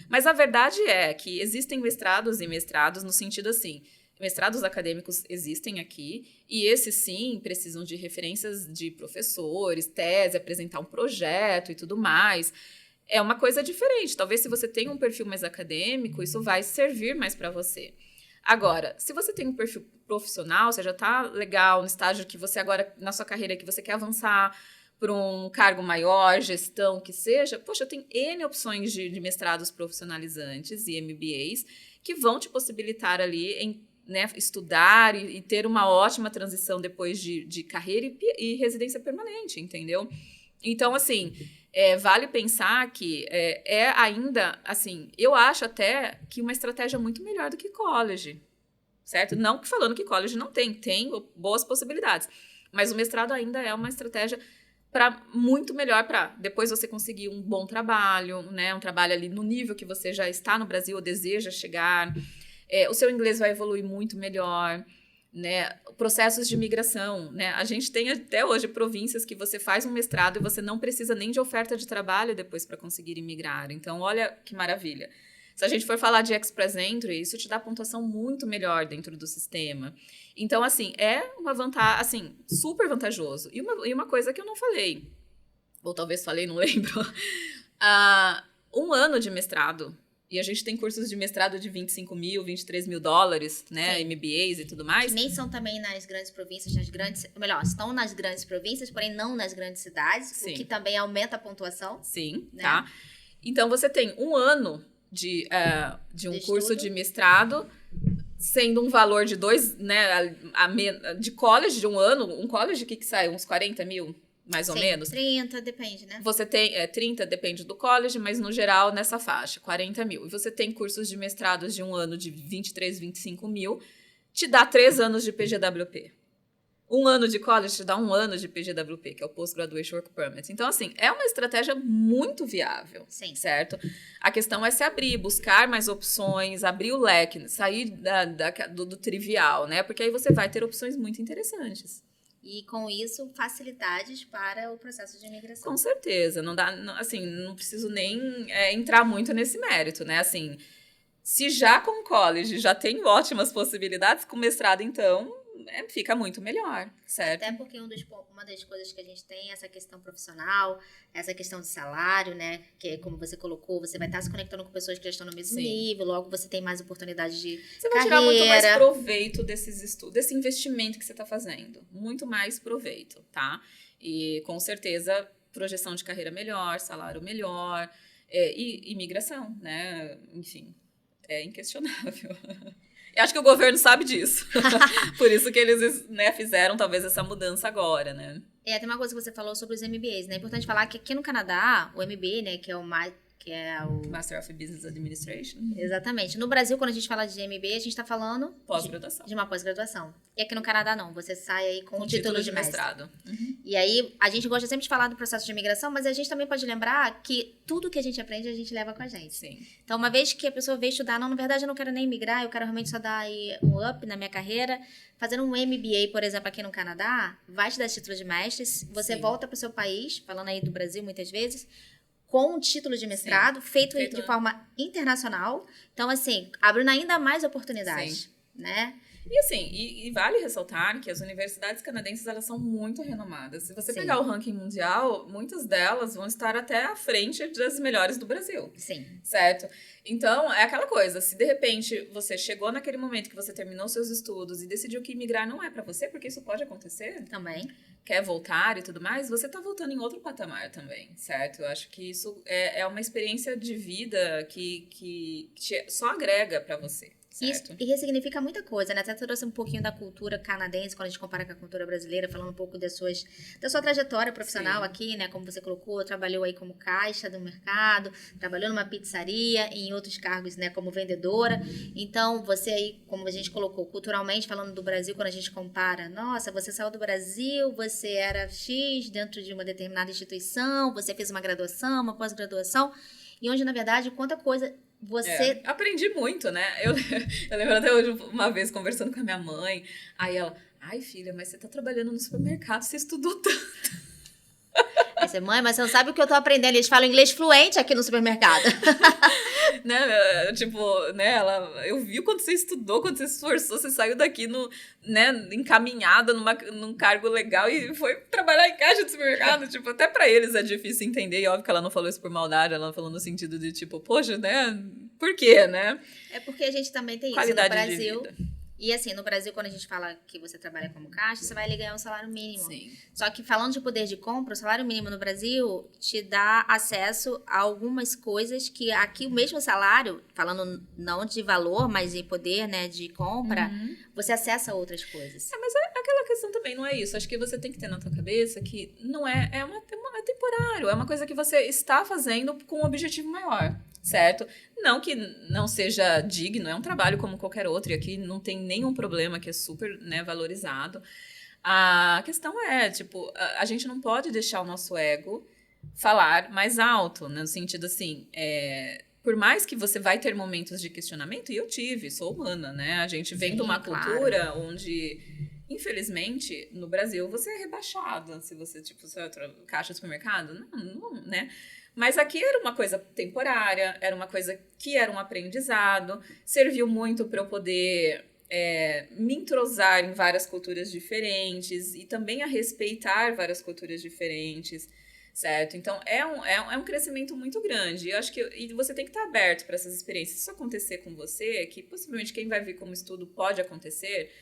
[SPEAKER 2] Mas a verdade é que existem mestrados e mestrados no sentido assim, mestrados acadêmicos existem aqui, e esses sim precisam de referências de professores, tese, apresentar um projeto e tudo mais. É uma coisa diferente. Talvez se você tem um perfil mais acadêmico, isso vai servir mais para você. Agora, se você tem um perfil profissional, você já está legal no estágio que você agora, na sua carreira, que você quer avançar para um cargo maior, gestão, que seja, poxa, tem N opções de mestrados profissionalizantes e MBAs que vão te possibilitar ali em, né, estudar e ter uma ótima transição depois de carreira e residência permanente, entendeu? Então, assim, vale pensar que ainda, assim, eu acho até que uma estratégia muito melhor do que college, certo? Não falando que college não tem boas possibilidades, mas o mestrado ainda é uma estratégia muito melhor para depois você conseguir um bom trabalho, né? Um trabalho ali no nível que você já está no Brasil ou deseja chegar. O seu inglês vai evoluir muito melhor, né? Processos de migração, né? A gente tem até hoje províncias que você faz um mestrado e você não precisa nem de oferta de trabalho depois para conseguir imigrar. Então, olha que maravilha. Se a gente for falar de Express Entry, isso te dá pontuação muito melhor dentro do sistema. Então, assim, é uma vantagem, assim, super vantajoso. E uma coisa que eu não falei, ou talvez falei, não lembro. 1 ano de mestrado, e a gente tem cursos de mestrado de 25 mil, 23 mil dólares, né? Sim. MBAs e tudo mais.
[SPEAKER 1] Que nem são também nas grandes províncias, melhor, estão nas grandes províncias, porém não nas grandes cidades, sim, o que também aumenta a pontuação.
[SPEAKER 2] Sim, né? Tá. Então, você tem 1 ano de um curso de mestrado, sendo um valor de 2, né, de college de 1 ano, um college que sai uns 40 mil, mais ou menos.
[SPEAKER 1] 30, depende, né?
[SPEAKER 2] Você tem 30, depende do college, mas no geral nessa faixa, 40 mil. E você tem cursos de mestrados de 1 ano de 23, 25 mil, te dá 3 anos de PGWP. 1 ano de college te dá 1 ano de PGWP, que é o Post-Graduation Work Permit. Então, assim, é uma estratégia muito viável, sim, certo? A questão é se abrir, buscar mais opções, abrir o leque, sair do trivial, né? Porque aí você vai ter opções muito interessantes.
[SPEAKER 1] E, com isso, facilidades para o processo de imigração.
[SPEAKER 2] Com certeza. Não dá, assim, não preciso nem entrar muito nesse mérito, né? Assim, se já com college já tem ótimas possibilidades, com mestrado, então... fica muito melhor, certo?
[SPEAKER 1] Até porque uma das coisas que a gente tem é essa questão profissional, essa questão de salário, né? Que, como você colocou, você vai estar se conectando com pessoas que já estão no mesmo nível, logo você tem mais oportunidade de
[SPEAKER 2] Você vai tirar muito mais proveito desses estudos, desse investimento que você está fazendo. Muito mais proveito, tá? E, com certeza, projeção de carreira melhor, salário melhor, e imigração, né? Enfim, é inquestionável. Eu acho que o governo sabe disso. Por isso que eles, né, fizeram talvez essa mudança agora, né?
[SPEAKER 1] Tem uma coisa que você falou sobre os MBAs, né? É importante falar que aqui no Canadá, o MBA, né, que é o
[SPEAKER 2] Master of Business Administration.
[SPEAKER 1] Exatamente. No Brasil, quando a gente fala de MBA, a gente está falando
[SPEAKER 2] pós-graduação.
[SPEAKER 1] De uma pós-graduação. E aqui no Canadá, não. Você sai aí com o título de mestrado.
[SPEAKER 2] Uhum.
[SPEAKER 1] E aí, a gente gosta sempre de falar do processo de imigração, mas a gente também pode lembrar que tudo que a gente aprende, a gente leva com a gente.
[SPEAKER 2] Sim.
[SPEAKER 1] Então, uma vez que a pessoa veio estudar, não, na verdade, eu não quero nem migrar, eu quero realmente só dar aí um up na minha carreira. Fazendo um MBA, por exemplo, aqui no Canadá, vai te dar título de mestres. Você volta para o seu país, falando aí do Brasil muitas vezes, com um título de mestrado, feito de forma internacional. Então, assim, abrindo ainda mais oportunidades, né?
[SPEAKER 2] E assim, e vale ressaltar que as universidades canadenses, elas são muito renomadas. Se você pegar o ranking mundial, muitas delas vão estar até à frente das melhores do Brasil.
[SPEAKER 1] Sim.
[SPEAKER 2] Certo? Então, é aquela coisa, se de repente você chegou naquele momento que você terminou seus estudos e decidiu que imigrar não é pra você, porque isso pode acontecer.
[SPEAKER 1] Também.
[SPEAKER 2] Quer voltar e tudo mais, você tá voltando em outro patamar também, certo? Eu acho que isso é uma experiência de vida que só agrega pra você.
[SPEAKER 1] Isso,
[SPEAKER 2] certo?
[SPEAKER 1] e ressignifica muita coisa, né? Até trouxe um pouquinho da cultura canadense, quando a gente compara com a cultura brasileira, falando um pouco da sua trajetória profissional
[SPEAKER 2] Sim.
[SPEAKER 1] aqui, né? Como você colocou, trabalhou aí como caixa do mercado, trabalhou numa pizzaria, em outros cargos, né? Como vendedora. Então, você aí, como a gente colocou, culturalmente, falando do Brasil, quando a gente compara, nossa, você saiu do Brasil, você era X dentro de uma determinada instituição, você fez uma graduação, uma pós-graduação, e onde, na verdade, quanta coisa você...
[SPEAKER 2] Aprendi muito, né? Eu lembro até hoje, uma vez, conversando com a minha mãe, aí ela, ai filha, mas você tá trabalhando no supermercado, você estudou tanto.
[SPEAKER 1] Aí você, mãe, mas você não sabe o que eu tô aprendendo. Eles falam inglês fluente aqui no supermercado.
[SPEAKER 2] Né? Tipo, né? Eu vi o quanto você estudou, quanto você se esforçou, você saiu daqui né, encaminhada num cargo legal e foi trabalhar em caixa de supermercado. Tipo, até pra eles é difícil entender. E óbvio que ela não falou isso por maldade, ela falou no sentido de tipo, poxa, né? Por quê, né?
[SPEAKER 1] É porque a gente também tem
[SPEAKER 2] Qualidade
[SPEAKER 1] isso no
[SPEAKER 2] de
[SPEAKER 1] Brasil.
[SPEAKER 2] vida.
[SPEAKER 1] E assim, no Brasil, quando a gente fala que você trabalha como caixa, você vai ali ganhar um salário mínimo.
[SPEAKER 2] Sim.
[SPEAKER 1] Só que falando de poder de compra, o salário mínimo no Brasil te dá acesso a algumas coisas que aqui o mesmo salário, falando não de valor, mas de poder, né, de compra, você acessa outras coisas.
[SPEAKER 2] Mas aquela questão também não é isso. Acho que você tem que ter na tua cabeça que não é temporário. É uma coisa que você está fazendo com um objetivo maior, certo? Não que não seja digno, é um trabalho como qualquer outro. E aqui não tem nenhum problema, que é super, né, valorizado. A questão é, tipo, a gente não pode deixar o nosso ego falar mais alto, né? No sentido assim, por mais que você vai ter momentos de questionamento, e eu tive, sou humana, né? A gente vem de uma cultura onde, infelizmente, no Brasil, você é rebaixada. Se você, tipo, você é caixa de supermercado, não, né? Mas aqui era uma coisa temporária, era uma coisa que era um aprendizado, serviu muito para eu poder me entrosar em várias culturas diferentes e também a respeitar várias culturas diferentes. Certo? Então, é um crescimento muito grande. Eu acho que e você tem que estar aberto para essas experiências. Se isso acontecer com você, que possivelmente quem vai vir como estudo pode acontecer,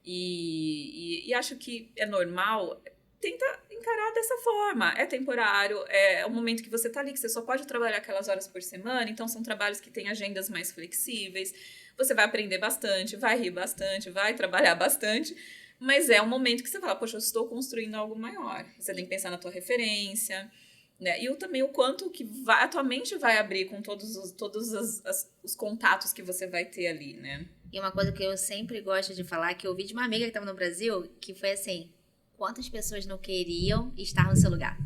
[SPEAKER 2] e acho que é normal, tenta encarar dessa forma. É temporário, é o momento que você está ali, que você só pode trabalhar aquelas horas por semana, então são trabalhos que têm agendas mais flexíveis. Você vai aprender bastante, vai rir bastante, vai trabalhar bastante. Mas é um momento que você fala, poxa, eu estou construindo algo maior. Você tem que pensar na tua referência, né? E também o quanto que a tua mente vai abrir com todos os contatos que você vai ter ali, né?
[SPEAKER 1] E uma coisa que eu sempre gosto de falar, que eu ouvi de uma amiga que estava no Brasil, que foi assim, quantas pessoas não queriam estar no seu lugar?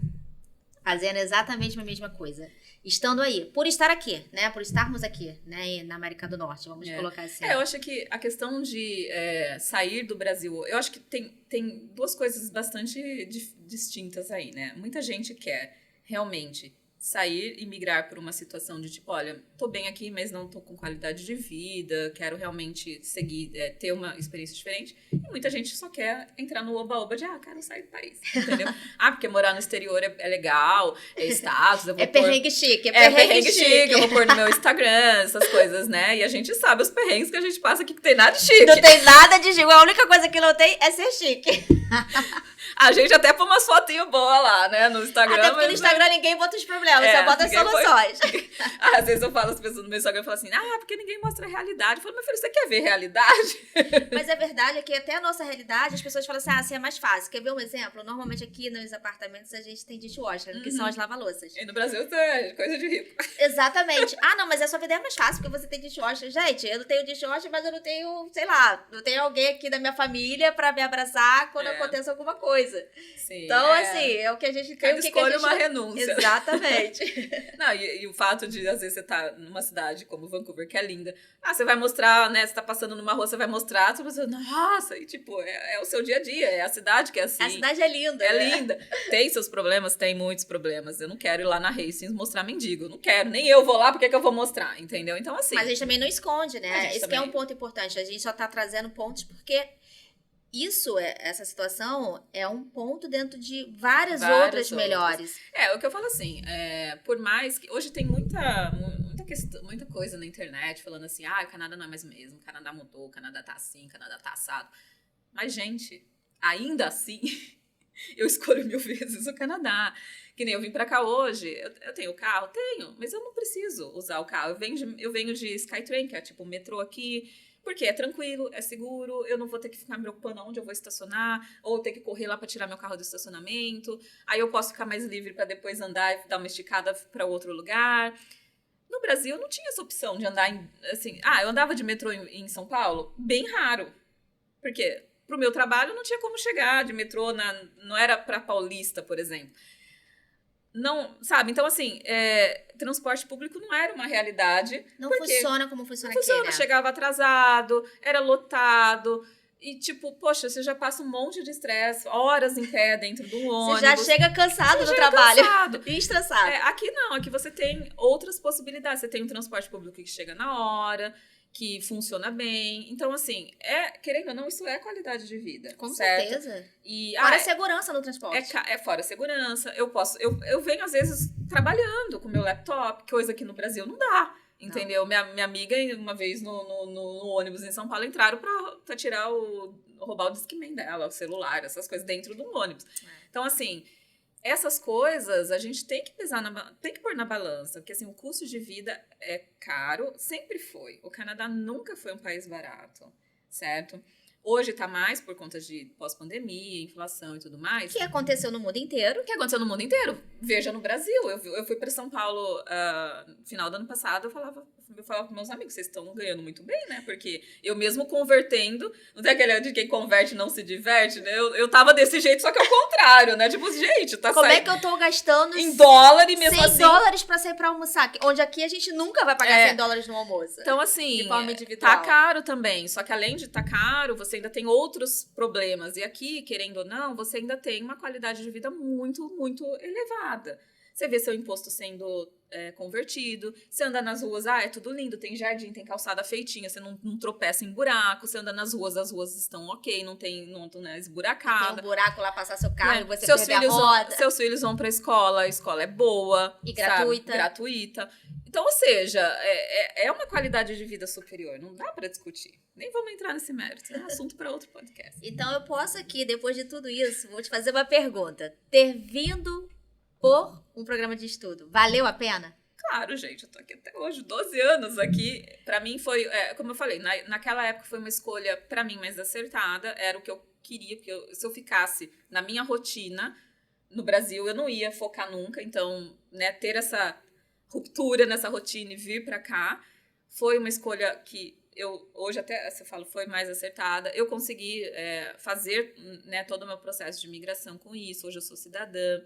[SPEAKER 1] Fazendo exatamente a mesma coisa. Estando aí, por estar aqui, né? Por estarmos aqui, né? Na América do Norte, vamos colocar assim.
[SPEAKER 2] Eu acho que a questão de sair do Brasil, eu acho que tem duas coisas bastante distintas aí, né? Muita gente quer realmente sair e migrar por uma situação de tipo, olha, tô bem aqui, mas não tô com qualidade de vida, quero realmente seguir, ter uma experiência diferente. E muita gente só quer entrar no oba-oba de, quero sair do país, entendeu? Porque morar no exterior é legal, é status, eu vou
[SPEAKER 1] perrengue chique,
[SPEAKER 2] é perrengue chique, eu vou pôr no meu Instagram, essas coisas, né? E a gente sabe os perrengues que a gente passa aqui, que tem nada de chique.
[SPEAKER 1] Não tem nada de chique, a única coisa que não tem é ser chique.
[SPEAKER 2] A gente até põe umas fotinhos boas lá, né, no Instagram.
[SPEAKER 1] Até porque no Instagram ninguém bota os problemas, só bota as soluções.
[SPEAKER 2] Às vezes eu falo as pessoas no meu Instagram, eu falo assim, porque ninguém mostra a realidade. Eu falo, meu filho, você quer ver realidade?
[SPEAKER 1] Mas a verdade é que até a nossa realidade, as pessoas falam assim, é mais fácil. Quer ver um exemplo? Normalmente aqui nos apartamentos a gente tem dishwasher, que são as lava-louças.
[SPEAKER 2] E no Brasil é coisa de rico.
[SPEAKER 1] Exatamente. Não, mas a sua vida é mais fácil, porque você tem dishwasher. Gente, eu não tenho dishwasher, mas eu não tenho, sei lá, não tenho alguém aqui da minha família pra me abraçar quando aconteça alguma coisa.
[SPEAKER 2] Sim,
[SPEAKER 1] então, assim, é o que a gente tem.
[SPEAKER 2] Cada escolha é uma renúncia.
[SPEAKER 1] Exatamente.
[SPEAKER 2] Não, e o fato de, às vezes, você tá numa cidade como Vancouver, que é linda. Você vai mostrar, né? Você tá passando numa rua, você vai mostrar, você vai dizer, nossa, e tipo, é o seu dia a dia, é a cidade que é assim.
[SPEAKER 1] A cidade é linda.
[SPEAKER 2] É linda. Tem seus problemas, tem muitos problemas. Eu não quero ir lá na Hastings mostrar mendigo. Eu não quero, nem eu vou lá, porque que eu vou mostrar, entendeu? Então, assim.
[SPEAKER 1] Mas a gente também não esconde, né? Esse
[SPEAKER 2] também...
[SPEAKER 1] que é um ponto importante. A gente só tá trazendo pontos porque essa situação é um ponto dentro de várias outras melhores.
[SPEAKER 2] O que eu falo assim, por mais que hoje tem muita coisa na internet falando assim, o Canadá não é mais o mesmo, o Canadá mudou, o Canadá tá assim, o Canadá tá assado. Mas, gente, ainda assim, Eu escolho 1000 vezes o Canadá. Que nem eu vim pra cá hoje, eu tenho carro? Tenho, mas eu não preciso usar o carro. Eu venho de Skytrain, que é tipo o metrô aqui, porque é tranquilo, é seguro, eu não vou ter que ficar me preocupando onde eu vou estacionar, ou ter que correr lá pra tirar meu carro do estacionamento. Aí eu posso ficar mais livre pra depois andar e dar uma esticada pra outro lugar. No Brasil, eu não tinha essa opção de andar assim... eu andava de metrô em São Paulo? Bem raro. Porque pro meu trabalho não tinha como chegar de metrô, não era pra Paulista, por exemplo. Não, sabe? Então, assim, transporte público não era uma realidade.
[SPEAKER 1] Não funciona como funciona
[SPEAKER 2] aqui,
[SPEAKER 1] aqui, né?
[SPEAKER 2] Chegava atrasado, era lotado. E, tipo, poxa, você já passa um monte de estresse, horas em pé dentro do ônibus.
[SPEAKER 1] Você já chega cansado do trabalho.
[SPEAKER 2] Cansado.
[SPEAKER 1] E estressado.
[SPEAKER 2] Aqui não, aqui você tem outras possibilidades. Você tem um transporte público que chega na hora, que funciona bem. Então, assim, querendo ou não, isso é qualidade de vida.
[SPEAKER 1] Com
[SPEAKER 2] certo?
[SPEAKER 1] certeza.
[SPEAKER 2] E,
[SPEAKER 1] fora a segurança no transporte.
[SPEAKER 2] Fora a segurança. Eu venho, às vezes, trabalhando com meu laptop, coisa que no Brasil não dá. Entendeu? Minha amiga, uma vez no ônibus em São Paulo, entraram pra tirar roubar o Discman dela, o celular, essas coisas dentro do ônibus. Então, assim, essas coisas a gente tem que tem que pôr na balança, porque assim, o custo de vida é caro, sempre foi. O Canadá nunca foi um país barato, certo? Hoje tá mais por conta de pós-pandemia, inflação e tudo mais.
[SPEAKER 1] Que aconteceu no mundo inteiro.
[SPEAKER 2] Que aconteceu no mundo inteiro. Veja no Brasil. Eu fui para São Paulo no final do ano passado, eu falava com meus amigos, vocês estão ganhando muito bem, né? Porque eu mesmo convertendo, não tem aquele de quem converte não se diverte, né? Eu tava desse jeito, só que ao contrário, né? Tipo, gente, tá
[SPEAKER 1] Como é que eu tô gastando
[SPEAKER 2] em dólar e mesmo assim...
[SPEAKER 1] $100 pra sair pra almoçar? Onde aqui a gente nunca vai pagar $100 no almoço.
[SPEAKER 2] Então, assim,
[SPEAKER 1] de forma individual.
[SPEAKER 2] Tá caro também. Só que além de tá caro, você ainda tem outros problemas. E aqui, querendo ou não, você ainda tem uma qualidade de vida muito, muito elevada. Você vê seu imposto sendo convertido, você anda nas ruas, é tudo lindo, tem jardim, tem calçada feitinha, você não tropeça em buraco, você anda nas ruas, as ruas estão ok, não é esburacada.
[SPEAKER 1] Tem um buraco lá, passar seu carro e você
[SPEAKER 2] seus
[SPEAKER 1] perder a roda.
[SPEAKER 2] Seus filhos vão pra escola, a escola é boa.
[SPEAKER 1] E gratuita.
[SPEAKER 2] Sabe? Gratuita. Então, ou seja, é uma qualidade de vida superior, não dá pra discutir. Nem vamos entrar nesse mérito, é um assunto para outro podcast.
[SPEAKER 1] Então, eu posso aqui, depois de tudo isso, vou te fazer uma pergunta. Ter vindo por um programa de estudo, valeu a pena?
[SPEAKER 2] Claro, gente, eu tô aqui até hoje, 12 anos aqui. Pra mim foi, como eu falei, naquela época foi uma escolha, pra mim, mais acertada. Era o que eu queria, porque se eu ficasse na minha rotina no Brasil, eu não ia focar nunca. Então, né, ter essa ruptura nessa rotina e vir pra cá foi uma escolha que hoje até, você fala, foi mais acertada. Eu consegui fazer, né, todo o meu processo de imigração com isso. Hoje eu sou cidadã.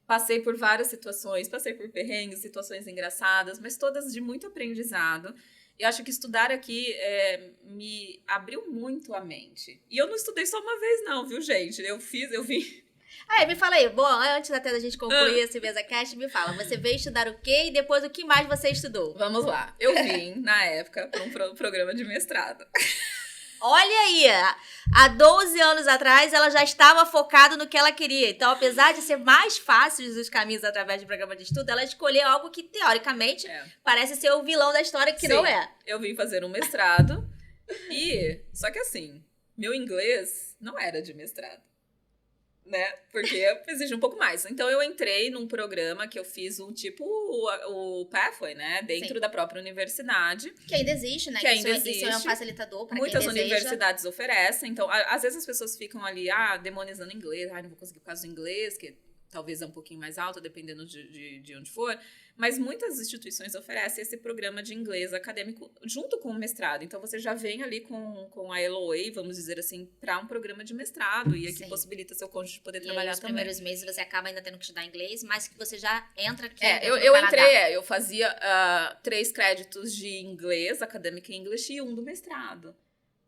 [SPEAKER 2] Passei por várias situações, passei por perrengues, situações engraçadas, mas todas de muito aprendizado. E acho que estudar aqui me abriu muito a mente. E eu não estudei só uma vez não, viu, gente? Eu vim...
[SPEAKER 1] Me fala aí, bom, antes até da gente concluir esse MesaCast, me fala, você veio estudar o quê e depois o que mais você estudou?
[SPEAKER 2] Vamos lá, eu vim, na época, para um programa de mestrado.
[SPEAKER 1] Olha aí, há 12 anos atrás ela já estava focada no que ela queria. Então, apesar de ser mais fácil os caminhos através de programa de estudo, ela escolheu algo que, teoricamente, parece ser o vilão da história, que não é.
[SPEAKER 2] Eu vim fazer um mestrado só que assim, meu inglês não era de mestrado, né? Porque exige um pouco mais. Então, eu entrei num programa que eu fiz o Pathway, né? Dentro da própria universidade.
[SPEAKER 1] Que ainda existe, né?
[SPEAKER 2] Que ainda existe.
[SPEAKER 1] Isso é um facilitador para quem
[SPEAKER 2] Muitas
[SPEAKER 1] deseja.
[SPEAKER 2] universidades oferecem. Então, às vezes as pessoas ficam ali, demonizando inglês. Não vou conseguir por causa do inglês, que talvez é um pouquinho mais alto, dependendo de onde for. Mas muitas instituições oferecem esse programa de inglês acadêmico junto com o mestrado. Então, você já vem ali com a LOA, vamos dizer assim, para um programa de mestrado. E aqui possibilita seu cônjuge poder trabalhar
[SPEAKER 1] nos
[SPEAKER 2] também.
[SPEAKER 1] Primeiros meses você acaba ainda tendo que estudar inglês, mas que você já entra aqui
[SPEAKER 2] eu entrei, eu fazia 3 créditos de inglês, Academic English, e 1 do mestrado.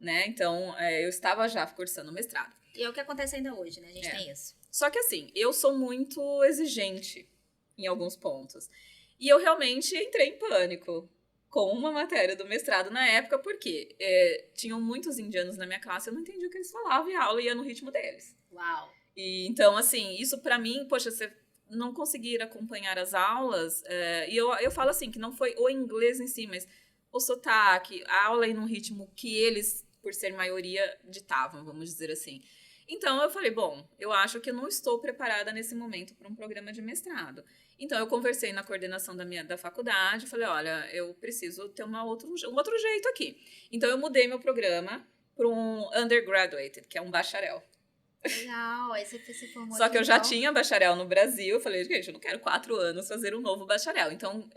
[SPEAKER 2] Né? Então, eu estava já cursando o mestrado.
[SPEAKER 1] E é o que acontece ainda hoje, né? A gente tem isso.
[SPEAKER 2] Só que assim, eu sou muito exigente em alguns pontos. E eu realmente entrei em pânico com uma matéria do mestrado na época, porque tinham muitos indianos na minha classe, eu não entendi o que eles falavam e a aula ia no ritmo deles.
[SPEAKER 1] Uau!
[SPEAKER 2] E, então, assim, isso pra mim, poxa, você não conseguir acompanhar as aulas, e eu falo assim, que não foi o inglês em si, mas o sotaque, a aula ia num ritmo que eles, por ser maioria, ditavam, vamos dizer assim. Então, eu falei, bom, eu acho que eu não estou preparada nesse momento para um programa de mestrado. Então, eu conversei na coordenação da faculdade, falei, olha, eu preciso ter um outro jeito aqui. Então, eu mudei meu programa para um undergraduate, que é um bacharel.
[SPEAKER 1] Legal, aí você se formou
[SPEAKER 2] Só
[SPEAKER 1] aqui,
[SPEAKER 2] que eu já
[SPEAKER 1] então.
[SPEAKER 2] tinha bacharel no Brasil, eu falei, gente, eu não quero 4 anos fazer um novo bacharel. Então,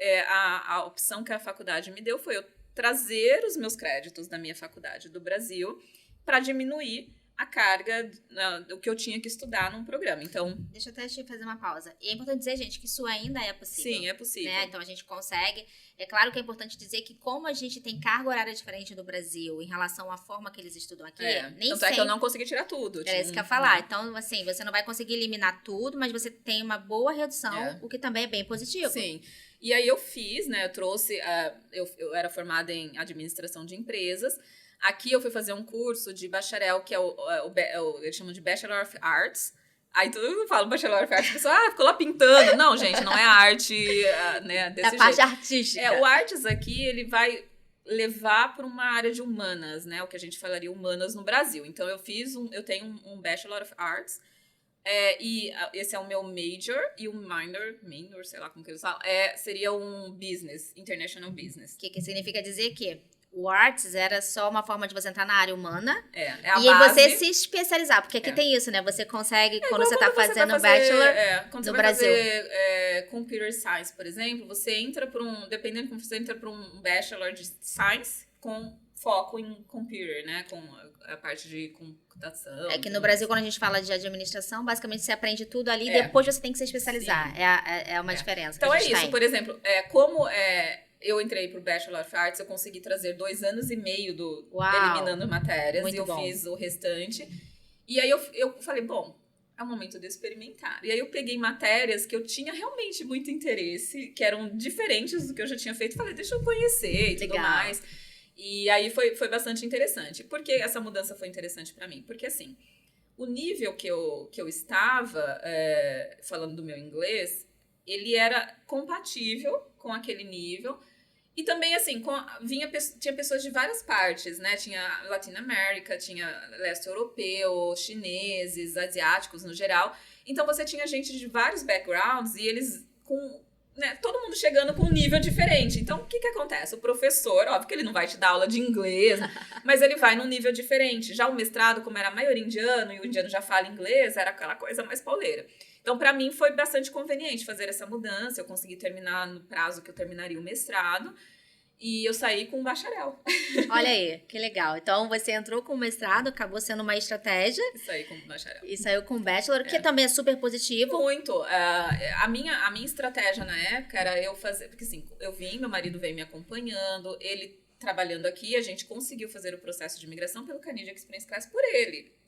[SPEAKER 2] a opção que a faculdade me deu foi eu trazer os meus créditos da minha faculdade do Brasil para diminuir a carga do que eu tinha que estudar num programa. Então,
[SPEAKER 1] Deixa eu até te fazer uma pausa. E é importante dizer, gente, que isso ainda é possível.
[SPEAKER 2] sim, é possível.
[SPEAKER 1] Né? Então a gente consegue. É claro que é importante dizer que como a gente tem carga horária diferente do Brasil em relação à forma que eles estudam aqui, nem
[SPEAKER 2] tanto
[SPEAKER 1] sempre...
[SPEAKER 2] é que eu não consegui tirar tudo.
[SPEAKER 1] Era isso que eu ia falar. Então, assim, você não vai conseguir eliminar tudo, mas você tem uma boa redução, o que também é bem positivo.
[SPEAKER 2] Sim. E aí eu fiz, né? Eu trouxe... eu era formada em administração de empresas. Aqui eu fui fazer um curso de bacharel, que é eles chamam de Bachelor of Arts. Aí todo mundo fala Bachelor of Arts, a pessoa ficou lá pintando. Não, gente, não é arte, né, desse
[SPEAKER 1] da
[SPEAKER 2] jeito.
[SPEAKER 1] parte artística.
[SPEAKER 2] O Artes aqui, ele vai levar para uma área de humanas, né? O que a gente falaria humanas no Brasil. Então, eu tenho um Bachelor of Arts, e esse é o meu major, e o minor, sei lá como que eles falam, seria um business, international business.
[SPEAKER 1] O que significa dizer que o Arts era só uma forma de você entrar na área humana.
[SPEAKER 2] É a
[SPEAKER 1] e
[SPEAKER 2] base.
[SPEAKER 1] você se especializar. Porque aqui tem isso, né? Você consegue, quando você tá fazendo Bachelor
[SPEAKER 2] quando
[SPEAKER 1] no
[SPEAKER 2] você
[SPEAKER 1] Brasil.
[SPEAKER 2] vai fazer Computer Science, por exemplo, você entra dependendo de como você entra para um Bachelor de Science com foco em Computer, né? Com a parte de computação.
[SPEAKER 1] É que no Brasil, quando a gente fala de administração, basicamente você aprende tudo ali e depois você tem que se especializar. É uma diferença.
[SPEAKER 2] Então
[SPEAKER 1] que a
[SPEAKER 2] é
[SPEAKER 1] gente
[SPEAKER 2] isso,
[SPEAKER 1] tem.
[SPEAKER 2] por exemplo, como eu entrei pro Bachelor of Arts, eu consegui trazer 2 anos e meio eliminando matérias.
[SPEAKER 1] Muito
[SPEAKER 2] e eu
[SPEAKER 1] bom.
[SPEAKER 2] fiz o restante. E aí eu falei, bom, é o momento de experimentar. E aí eu peguei matérias que eu tinha realmente muito interesse, que eram diferentes do que eu já tinha feito. Falei, deixa eu conhecer e tudo mais. E aí foi bastante interessante. Por que essa mudança foi interessante para mim? Porque assim, o nível que eu estava, falando do meu inglês, ele era compatível com aquele nível. E também, assim, tinha pessoas de várias partes, né? Tinha Latinoamérica, tinha leste europeu, chineses, asiáticos no geral. Então, você tinha gente de vários backgrounds e eles todo mundo chegando com um nível diferente. Então, o que acontece? O professor, óbvio que ele não vai te dar aula de inglês, mas ele vai num nível diferente. Já o mestrado, como era a maioria indiano, e o indiano já fala inglês, era aquela coisa mais pauleira. Então, para mim, foi bastante conveniente fazer essa mudança. Eu consegui terminar no prazo que eu terminaria o mestrado. E eu saí com um bacharel.
[SPEAKER 1] Olha aí, que legal. Então, você entrou com o mestrado, acabou sendo uma estratégia.
[SPEAKER 2] E saí com um bacharel.
[SPEAKER 1] E saiu com o bachelor, que também é super positivo.
[SPEAKER 2] Muito. A minha estratégia na época era eu fazer... Porque assim, meu marido veio me acompanhando, ele trabalhando aqui, a gente conseguiu fazer o processo de imigração pelo Canadian Experience Class por ele.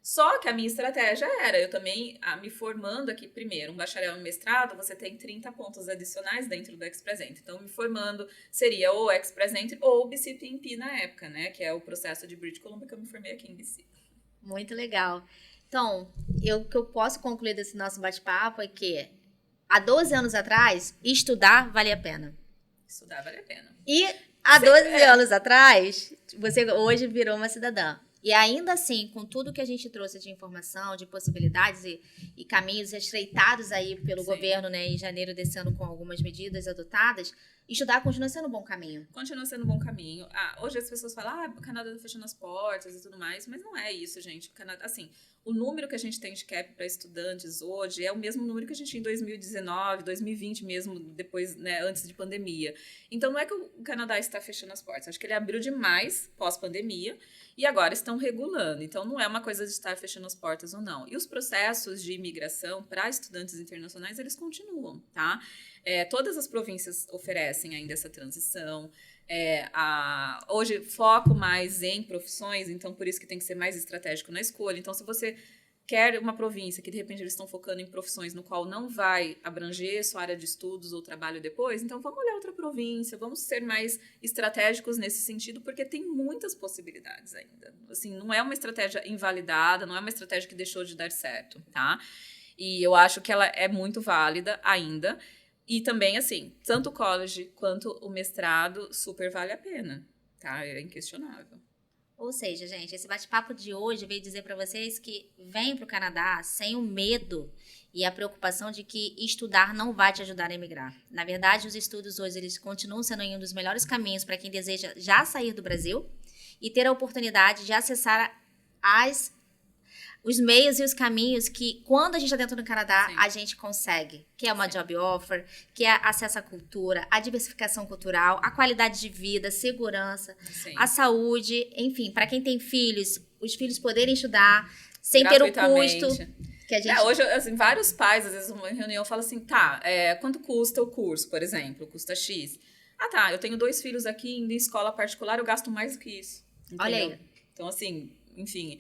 [SPEAKER 2] Só que a minha estratégia era, eu também, me formando aqui primeiro, um bacharel e um mestrado, você tem 30 pontos adicionais dentro do Express Entry. Então, me formando seria ou Express Entry ou BC-PNP na época, né? Que é o processo de British Columbia que eu me formei aqui em BC.
[SPEAKER 1] Muito legal. Então, o que eu posso concluir desse nosso bate-papo é que há 12 anos atrás, estudar valia a pena.
[SPEAKER 2] Estudar vale a pena.
[SPEAKER 1] E há 12 anos atrás, você hoje virou uma cidadã. E ainda assim, com tudo que a gente trouxe de informação, de possibilidades e caminhos estreitados aí pelo governo, né, em janeiro desse ano com algumas medidas adotadas, estudar continua sendo um bom caminho.
[SPEAKER 2] Continua sendo um bom caminho. Hoje as pessoas falam, o Canadá tá fechando as portas e tudo mais, mas não é isso, gente. O Canadá, assim, o número que a gente tem de cap para estudantes hoje é o mesmo número que a gente tinha em 2019, 2020 mesmo, depois, né, antes de pandemia. Então, não é que o Canadá está fechando as portas. Acho que ele abriu demais pós-pandemia e agora estão regulando. Então, não é uma coisa de estar fechando as portas ou não. E os processos de imigração para estudantes internacionais, eles continuam, tá? Todas as províncias oferecem ainda essa transição. Hoje, foco mais em profissões, então por isso que tem que ser mais estratégico na escolha. Então, se você quer uma província que, de repente, eles estão focando em profissões no qual não vai abranger sua área de estudos ou trabalho depois, então vamos olhar outra província, vamos ser mais estratégicos nesse sentido, porque tem muitas possibilidades ainda. Assim, não é uma estratégia invalidada, não é uma estratégia que deixou de dar certo, tá? E eu acho que ela é muito válida ainda. E também, assim, tanto o college quanto o mestrado super vale a pena, tá? É inquestionável.
[SPEAKER 1] Ou seja, gente, esse bate-papo de hoje veio dizer para vocês que vem para o Canadá sem o medo e a preocupação de que estudar não vai te ajudar a emigrar. Na verdade, os estudos hoje eles continuam sendo um dos melhores caminhos para quem deseja já sair do Brasil e ter a oportunidade de acessar os meios e os caminhos que, quando a gente está dentro do Canadá,
[SPEAKER 2] Sim.
[SPEAKER 1] a gente consegue. Que é uma
[SPEAKER 2] Sim.
[SPEAKER 1] job offer, que é acesso à cultura, a diversificação cultural, a qualidade de vida, segurança,
[SPEAKER 2] Sim.
[SPEAKER 1] a saúde, enfim, para quem tem filhos, os filhos poderem estudar sem ter o custo que a gente...
[SPEAKER 2] Hoje, assim, vários pais, às vezes, numa reunião, falam assim, quanto custa o curso, por exemplo? Custa X. Eu tenho 2 filhos aqui, indo em escola particular, eu gasto mais do que isso. Entendeu?
[SPEAKER 1] Olha aí.
[SPEAKER 2] Então, assim, enfim...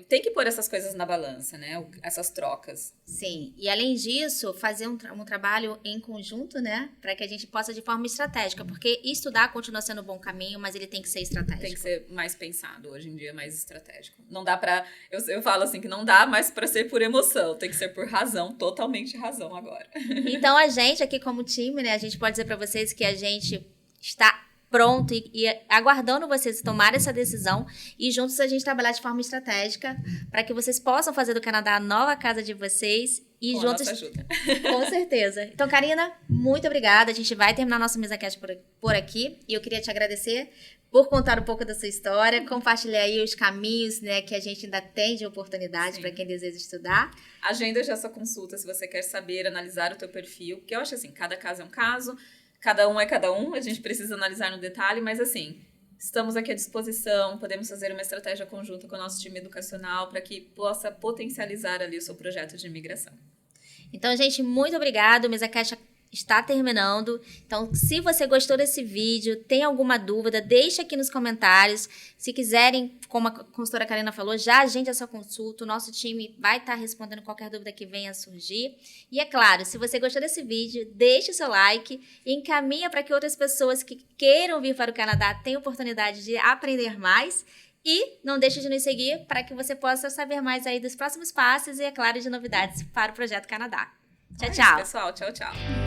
[SPEAKER 2] Tem que pôr essas coisas na balança, né? Essas trocas.
[SPEAKER 1] Sim. E além disso, fazer um trabalho em conjunto, né? Para que a gente possa de forma estratégica. Porque estudar continua sendo um bom caminho, mas ele tem que ser estratégico.
[SPEAKER 2] Tem que ser mais pensado, hoje em dia, mais estratégico. Não dá pra... Eu falo assim, que não dá mais pra ser por emoção. Tem que ser por razão, totalmente razão agora.
[SPEAKER 1] Então, a gente aqui como time, né? A gente pode dizer para vocês que a gente está pronto e aguardando vocês tomarem essa decisão e juntos a gente trabalhar de forma estratégica para que vocês possam fazer do Canadá a nova casa de vocês e
[SPEAKER 2] com
[SPEAKER 1] juntos...
[SPEAKER 2] a nossa ajuda.
[SPEAKER 1] Com certeza. Então, Karina, muito obrigada. A gente vai terminar nossa MesaCast por aqui e eu queria te agradecer por contar um pouco da sua história, compartilhar aí os caminhos, né, que a gente ainda tem de oportunidade para quem deseja estudar.
[SPEAKER 2] Agenda já sua consulta se você quer saber, analisar o teu perfil, porque eu acho assim, cada caso é um caso, cada um é cada um, a gente precisa analisar no detalhe, mas assim, estamos aqui à disposição, podemos fazer uma estratégia conjunta com o nosso time educacional para que possa potencializar ali o seu projeto de imigração.
[SPEAKER 1] Então, gente, muito obrigado. O MesaCast está terminando. Então, se você gostou desse vídeo, tem alguma dúvida, deixa aqui nos comentários. Se quiserem, como a consultora Karina falou, já agende a sua consulta. O nosso time vai estar respondendo qualquer dúvida que venha a surgir. E é claro, se você gostou desse vídeo, deixe o seu like e encaminha para que outras pessoas que queiram vir para o Canadá tenham oportunidade de aprender mais. E não deixe de nos seguir para que você possa saber mais aí dos próximos passos e, é claro, de novidades para o Projeto Canadá. Tchau, tchau.
[SPEAKER 2] Pessoal, tchau, tchau.